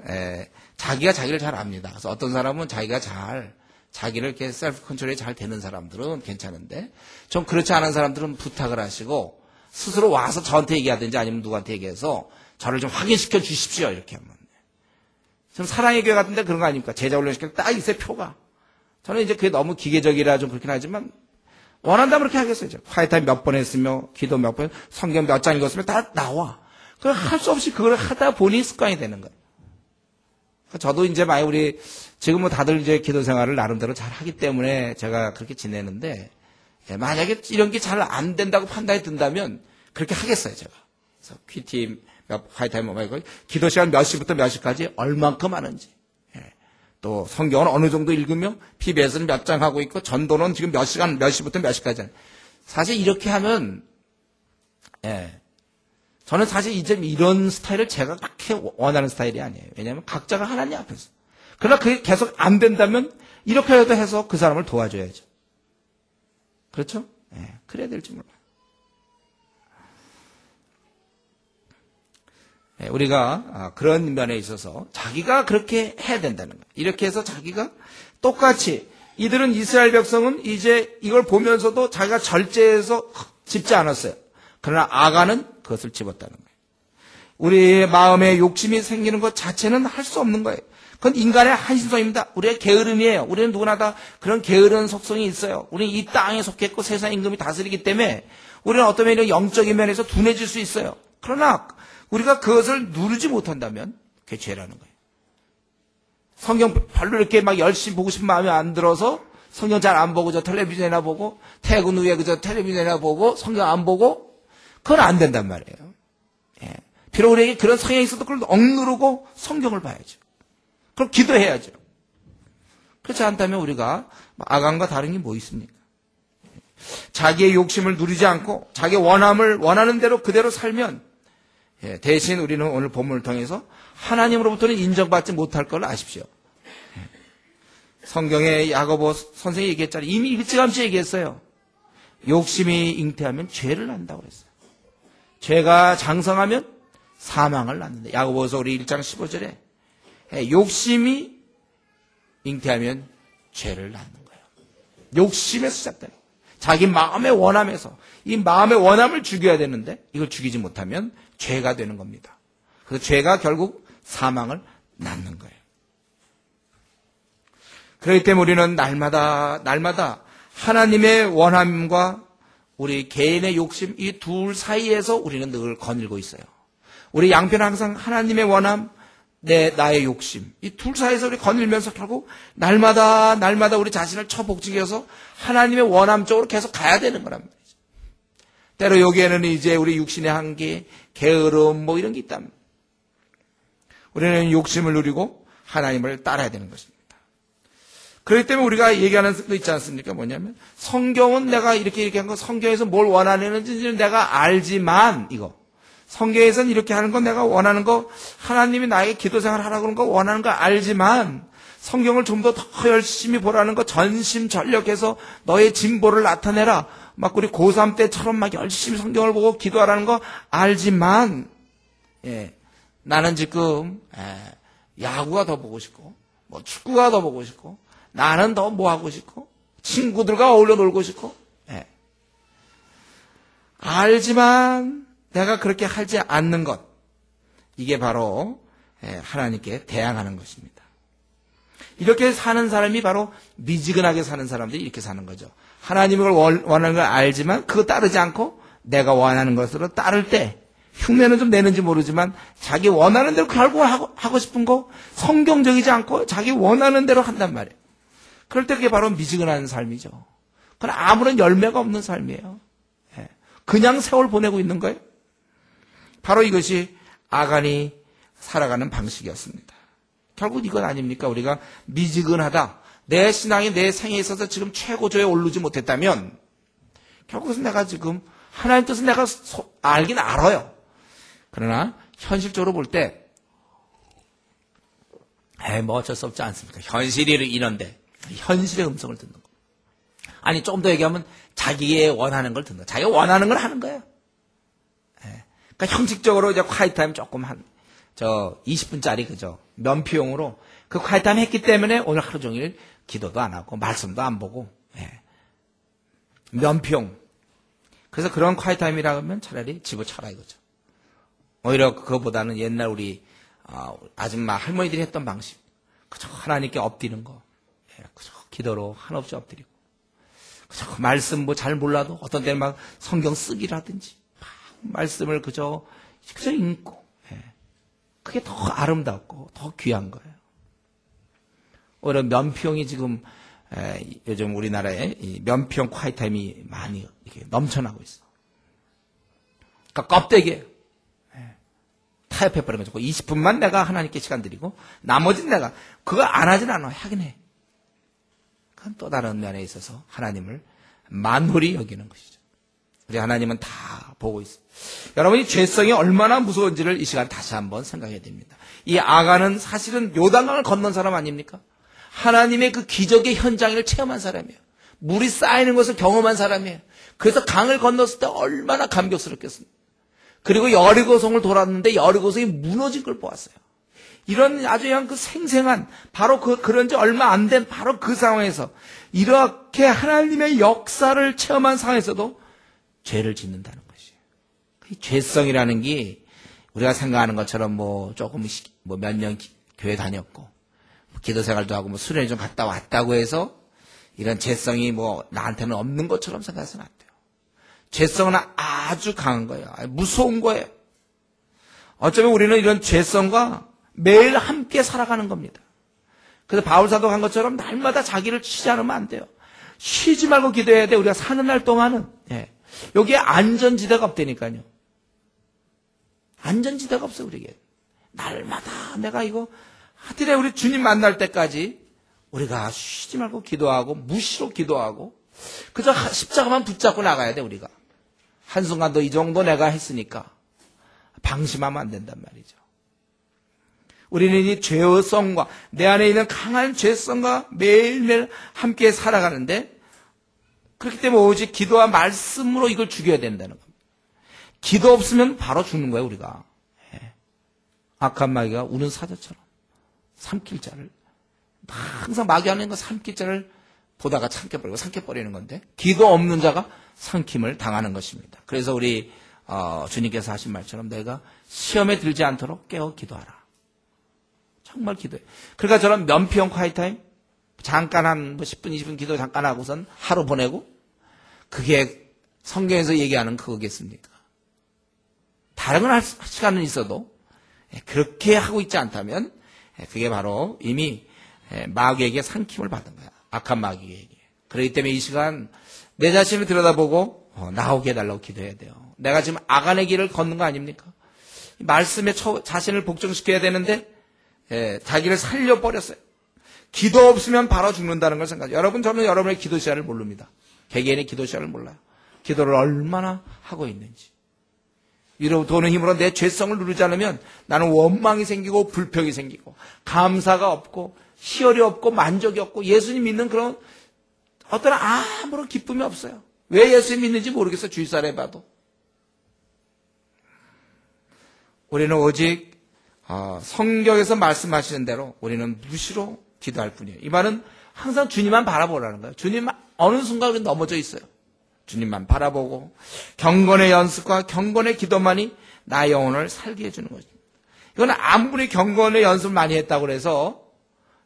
자기가 자기를 잘 압니다. 그래서 어떤 사람은 자기를 이렇게 셀프 컨트롤이 잘 되는 사람들은 괜찮은데, 좀 그렇지 않은 사람들은 부탁을 하시고 스스로 와서 저한테 얘기하든지 아니면 누구한테 얘기해서 저를 좀 확인시켜 주십시오. 이렇게 하면. 좀 사랑의 교회 같은데 그런 거 아닙니까? 제자 훈련 시킬 때 딱 있어요, 표가. 저는 이제 그게 너무 기계적이라 좀 그렇긴 하지만, 원한다면 그렇게 하겠어요. 화이트타임 몇 번 했으며, 기도 몇 번, 성경 몇 장 읽었으면 다 나와. 그걸 할 수 없이 그걸 하다 보니 습관이 되는 거예요. 저도 이제 많이 지금 뭐 다들 이제 기도 생활을 나름대로 잘 하기 때문에 제가 그렇게 지내는데, 만약에 이런 게 잘 안 된다고 판단이 든다면 그렇게 하겠어요, 제가. 그래서 퀴팀, 화이트타임 뭐 말고, 기도 시간 몇 시부터 몇 시까지 얼만큼 하는지. 또 성경은 어느 정도 읽으며 PBS는 몇 장 하고 있고 전도는 지금 몇 시간 몇 시부터 몇 시까지 하는. 사실 이렇게 하면 저는 사실 이제 이런 스타일을 제가 그렇게 원하는 스타일이 아니에요. 왜냐하면 각자가 하나님 앞에서. 그러나 그게 계속 안 된다면 이렇게라도 해서 그 사람을 도와줘야죠. 그렇죠? 그래야 될지 몰라요. 우리가 그런 면에 있어서 자기가 그렇게 해야 된다는 거예요. 이렇게 해서 자기가 똑같이, 이들은 이스라엘 백성은 이제 이걸 보면서도 자기가 절제해서 집지 않았어요. 그러나 아간은 그것을 집었다는 거예요. 우리의 마음에 욕심이 생기는 것 자체는 할 수 없는 거예요. 그건 인간의 한심성입니다. 우리의 게으름이에요. 우리는 누구나 다 그런 게으른 속성이 있어요. 우리는 이 땅에 속했고 세상 임금이 다스리기 때문에 우리는 어떤 면에서 영적인 면에서 둔해질 수 있어요. 그러나 우리가 그것을 누르지 못한다면 그게 죄라는 거예요. 성경 별로 이렇게 막 열심히 보고 싶은 마음이 안 들어서 성경 잘 안 보고 저 텔레비전이나 보고 퇴근 후에 그저 텔레비전이나 보고 성경 안 보고, 그건 안 된단 말이에요. 비록 우리에게 그런 성향이 있어도 그걸 억누르고 성경을 봐야죠. 그럼 기도해야죠. 그렇지 않다면 우리가 아간과 다른 게 뭐 있습니까? 자기의 욕심을 누리지 않고 자기 원함을 원하는 대로 그대로 살면, 대신 우리는 오늘 본문을 통해서 하나님으로부터는 인정받지 못할 걸 아십시오. 성경에 야고보 선생이 얘기했잖아요. 이미 일찌감치 얘기했어요. 욕심이 잉태하면 죄를 낳는다고 그랬어요. 죄가 장성하면 사망을 낳는다. 야고보서 우리 1장 15절에 욕심이 잉태하면 죄를 낳는 거예요. 욕심에서 시작돼요. 자기 마음의 원함에서, 이 마음의 원함을 죽여야 되는데 이걸 죽이지 못하면 죄가 되는 겁니다. 그래서 죄가 결국 사망을 낳는 거예요. 그렇기 때문에 우리는 날마다 하나님의 원함과 우리 개인의 욕심, 이 둘 사이에서 우리는 늘 거닐고 있어요. 우리 양편은 항상 하나님의 원함, 나의 욕심, 이 둘 사이에서 우리 거닐면서 결국 날마다 우리 자신을 처복지겨서 하나님의 원함 쪽으로 계속 가야 되는 거란 말이죠. 때로 여기에는 이제 우리 육신의 한계, 게으름 뭐 이런 게 있답니다. 우리는 욕심을 누리고 하나님을 따라야 되는 것입니다. 그렇기 때문에 우리가 얘기하는 거 있지 않습니까? 뭐냐면 성경은 내가 이렇게 한 거, 성경에서 뭘 원하는지는 내가 알지만, 이거 성경에서는 이렇게 하는 건 내가 원하는 거, 하나님이 나에게 기도생활 하라고 그런 거 원하는 거 알지만, 성경을 좀 더 열심히 보라는 거, 전심전력해서 너의 진보를 나타내라, 막 우리 고3 때처럼 막 열심히 성경을 보고 기도하라는 거 알지만, 나는 지금 야구가 더 보고 싶고, 뭐 축구가 더 보고 싶고, 나는 더 뭐 하고 싶고, 친구들과 어울려 놀고 싶고, 알지만 내가 그렇게 하지 않는 것, 이게 바로 하나님께 대항하는 것입니다. 이렇게 사는 사람이 바로 미지근하게 사는 사람들이 이렇게 사는 거죠. 하나님을 원하는 걸 알지만 그거 따르지 않고 내가 원하는 것으로 따를 때 흉내는 좀 내는지 모르지만 자기 원하는 대로 결국 하고 싶은 거 성경적이지 않고 자기 원하는 대로 한단 말이에요. 그럴 때 그게 바로 미지근한 삶이죠. 그건 아무런 열매가 없는 삶이에요. 그냥 세월 보내고 있는 거예요. 바로 이것이 아간이 살아가는 방식이었습니다. 결국 이건 아닙니까? 우리가 미지근하다. 내 신앙이 내 생에 있어서 지금 최고조에 오르지 못했다면 결국은 내가 지금 하나님 뜻은 내가 알긴 알아요. 그러나 현실적으로 볼 때 뭐 어쩔 수 없지 않습니까? 현실이 이런데 현실의 음성을 듣는 거. 아니 좀 더 얘기하면 자기의 원하는 걸 듣는 거. 자기가 원하는 걸 하는 거예요. 그러니까 형식적으로 이제 콰이타임 조금 20분짜리 그죠? 면피용으로 그 콰이타임 했기 때문에 오늘 하루 종일 기도도 안 하고 말씀도 안 보고 면피용. 그래서 그런 콰이타임이라 하면 차라리 집어쳐라 이거죠. 오히려 그거보다는 옛날 우리 아줌마 할머니들이 했던 방식. 그저 하나님께 엎드리는 거. 그저 기도로 한없이 엎드리고. 그저 말씀 뭐 잘 몰라도 어떤 때는 막 성경 쓰기라든지 말씀을 그저 읽고. 그게 더 아름답고 더 귀한 거예요. 오히려 면피용이 지금 요즘 우리나라에 이 면피용 콰이타임이 많이 이렇게 넘쳐나고 있어. 그러니까 껍데기예요. 타협해버린 거죠. 20분만 내가 하나님께 시간 드리고 나머지는 내가 그거 안 하진 않아. 하긴 해. 그건 또 다른 면에 있어서 하나님을 만홀히 여기는 것이죠. 우리 하나님은 다 보고 있어요. 여러분이 죄성이 얼마나 무서운지를 이 시간 다시 한번 생각해야 됩니다. 이 아간은 사실은 요단강을 건넌 사람 아닙니까? 하나님의 그 기적의 현장을 체험한 사람이에요. 물이 쌓이는 것을 경험한 사람이에요. 그래서 강을 건넜을 때 얼마나 감격스럽겠습니까? 그리고 여리고성을 돌았는데 여리고성이 무너진 걸 보았어요. 이런 아주 그냥 그 생생한 바로 그런 지 얼마 안 된 바로 그 상황에서 이렇게 하나님의 역사를 체험한 상황에서도 죄를 짓는다는 것이에요. 그 죄성이라는 게 우리가 생각하는 것처럼 뭐 조금 뭐 몇 년 교회 다녔고 기도 생활도 하고 뭐 수련회 좀 갔다 왔다고 해서 이런 죄성이 뭐 나한테는 없는 것처럼 생각해서는 안 돼요. 죄성은 아주 강한 거예요. 무서운 거예요. 어쩌면 우리는 이런 죄성과 매일 함께 살아가는 겁니다. 그래서 바울사도가 한 것처럼 날마다 자기를 쉬지 않으면 안 돼요. 쉬지 말고 기도해야 돼. 우리가 사는 날 동안은. 여기에 안전지대가 없다니까요. 안전지대가 없어요, 우리에게. 날마다 내가 이거 하여튼에 우리 주님 만날 때까지 우리가 쉬지 말고 기도하고 무시로 기도하고 그저 십자가만 붙잡고 나가야 돼, 우리가. 한순간도 이 정도 내가 했으니까 방심하면 안 된단 말이죠. 우리는 이 죄성과 내 안에 있는 강한 죄성과 매일매일 함께 살아가는데 그렇기 때문에 오직 기도와 말씀으로 이걸 죽여야 된다는 겁니다. 기도 없으면 바로 죽는 거예요, 우리가. 악한 마귀가 우는 사자처럼 삼킬 자를 항상 마귀 안에 있는 거 삼킬 자를 보다가 삼켜버리는 건데 기도 없는 자가 삼킴을 당하는 것입니다. 그래서 우리 주님께서 하신 말처럼 내가 시험에 들지 않도록 깨어 기도하라. 정말 기도해. 그러니까 저런 면피형 콰이타임 잠깐 한 10분, 20분 기도 잠깐 하고선 하루 보내고 그게 성경에서 얘기하는 그거겠습니까? 다른 건 할 시간은 있어도 그렇게 하고 있지 않다면 그게 바로 이미 마귀에게 삼킴을 받은 거야. 악한 마귀에게. 그렇기 때문에 이 시간 내 자신을 들여다보고 나오게 해달라고 기도해야 돼요. 내가 지금 악한의 길을 걷는 거 아닙니까? 말씀에 자신을 복종시켜야 되는데 자기를 살려버렸어요. 기도 없으면 바로 죽는다는 걸 생각해요. 여러분, 저는 여러분의 기도 시간을 모릅니다. 개개인의 기도 시간을 몰라요. 기도를 얼마나 하고 있는지. 위로 도는 힘으로 내 죄성을 누르지 않으면 나는 원망이 생기고 불평이 생기고 감사가 없고 희열이 없고 만족이 없고 예수님 믿는 그런 어떤 아무런 기쁨이 없어요. 왜 예수님 믿는지 모르겠어요. 주위 사람에 봐도. 우리는 오직 성경에서 말씀하시는 대로 우리는 무시로 기도할 뿐이에요. 이 말은 항상 주님만 바라보라는 거예요. 주님만 어느 순간 우리는 넘어져 있어요. 주님만 바라보고 경건의 연습과 경건의 기도만이 나의 영혼을 살게 해주는 것입니다. 이건 아무리 경건의 연습을 많이 했다고 해서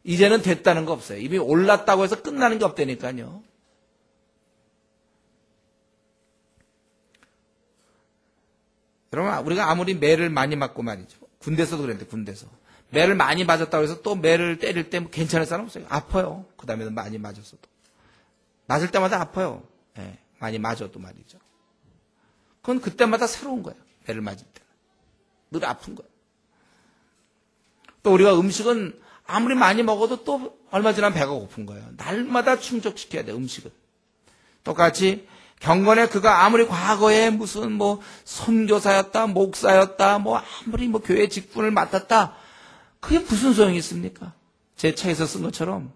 이제는 됐다는 거 없어요. 이미 올랐다고 해서 끝나는 게 없다니까요. 여러분, 우리가 아무리 매를 많이 맞고 말이죠. 군대에서도 그랬는데, 군대에서. 매를 많이 맞았다고 해서 또 매를 때릴 때 괜찮을 사람 없어요. 아파요. 그 다음에도 많이 맞았어도. 맞을 때마다 아파요. 네, 많이 맞아도 말이죠. 그건 그때마다 새로운 거예요. 매를 맞을 때는. 늘 아픈 거예요. 또 우리가 음식은 아무리 많이 먹어도 또 얼마 지나면 배가 고픈 거예요. 날마다 충족시켜야 돼, 음식은. 똑같이 경건의 그가 아무리 과거에 무슨 뭐 선교사였다, 목사였다, 뭐 아무리 뭐 교회 직분을 맡았다, 그게 무슨 소용이 있습니까? 제 책에서 쓴 것처럼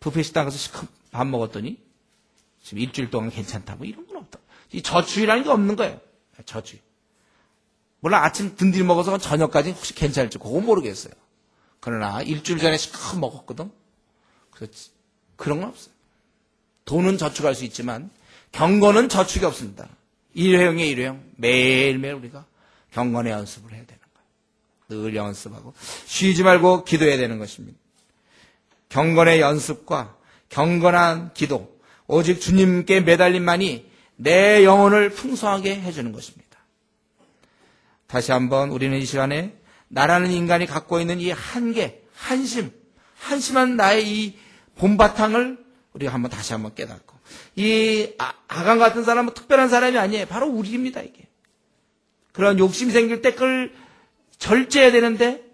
뷔페 식당 가서 시큰 밥 먹었더니 지금 일주일 동안 괜찮다, 뭐 이런 건 없다. 이 저주의라는 게 없는 거예요. 저주의. 물론 아침 든든히 먹어서 저녁까지 혹시 괜찮을지 그거 모르겠어요. 그러나 일주일 전에 시큰 먹었거든. 그래서 그런 건 없어요. 돈은 저축할 수 있지만 경건은 저축이 없습니다. 일회용이에요, 일회용. 매일매일 우리가 경건의 연습을 해야 되는 거예요. 늘 연습하고 쉬지 말고 기도해야 되는 것입니다. 경건의 연습과 경건한 기도, 오직 주님께 매달림만이 내 영혼을 풍성하게 해주는 것입니다. 다시 한번 우리는 이 시간에 나라는 인간이 갖고 있는 이 한계, 한심한 나의 이 본바탕을 우리가 다시 한번 깨닫고, 이 아간 같은 사람은 특별한 사람이 아니에요. 바로 우리입니다, 이게. 그런 욕심이 생길 때 그걸 절제해야 되는데,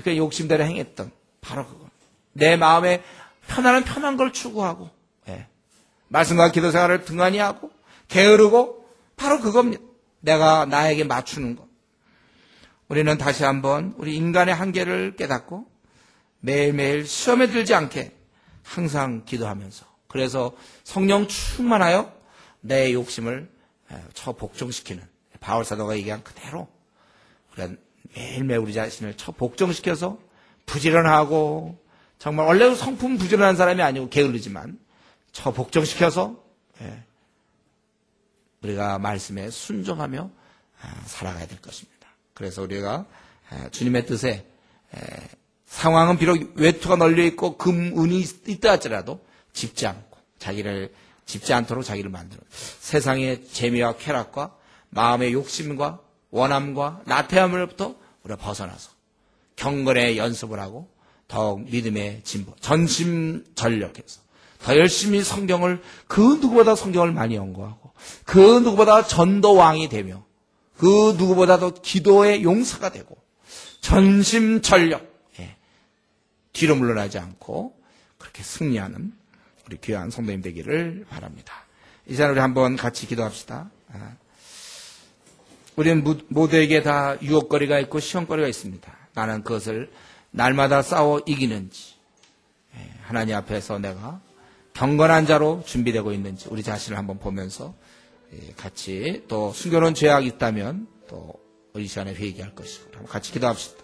그 욕심대로 행했던, 바로 그거. 내 마음에 편한 걸 추구하고, 말씀과 기도 생활을 등한히 하고, 게으르고, 바로 그겁니다. 내가 나에게 맞추는 것. 우리는 다시 한번 우리 인간의 한계를 깨닫고, 매일매일 시험에 들지 않게, 항상 기도하면서, 그래서 성령 충만하여 내 욕심을 복종시키는, 바울사도가 얘기한 그대로 우리가 매일매일 우리 자신을 복종시켜서 부지런하고, 정말 원래 성품 부지런한 사람이 아니고 게으르지만 복종시켜서 우리가 말씀에 순종하며 살아가야 될 것입니다. 그래서 우리가 주님의 뜻에 상황은 비록 외투가 널려 있고 금은이 있다 할지라도 짚지 않도록 자기를 만드는, 세상의 재미와 쾌락과 마음의 욕심과 원함과 나태함으로부터 우리가 벗어나서 경건의 연습을 하고 더욱 믿음의 진보, 전심전력해서 더 열심히 그 누구보다 성경을 많이 연구하고, 그 누구보다 전도왕이 되며, 그 누구보다도 기도의 용사가 되고, 전심전력, 뒤로 물러나지 않고 그렇게 승리하는 우리 귀한 성도님 되기를 바랍니다. 이 시간 우리 한번 같이 기도합시다. 우리는 모두에게 다 유혹거리가 있고 시험거리가 있습니다. 나는 그것을 날마다 싸워 이기는지, 하나님 앞에서 내가 경건한 자로 준비되고 있는지 우리 자신을 한번 보면서 같이, 또 숨겨놓은 죄악이 있다면 또 이 시간에 회개할 것이고, 같이 기도합시다.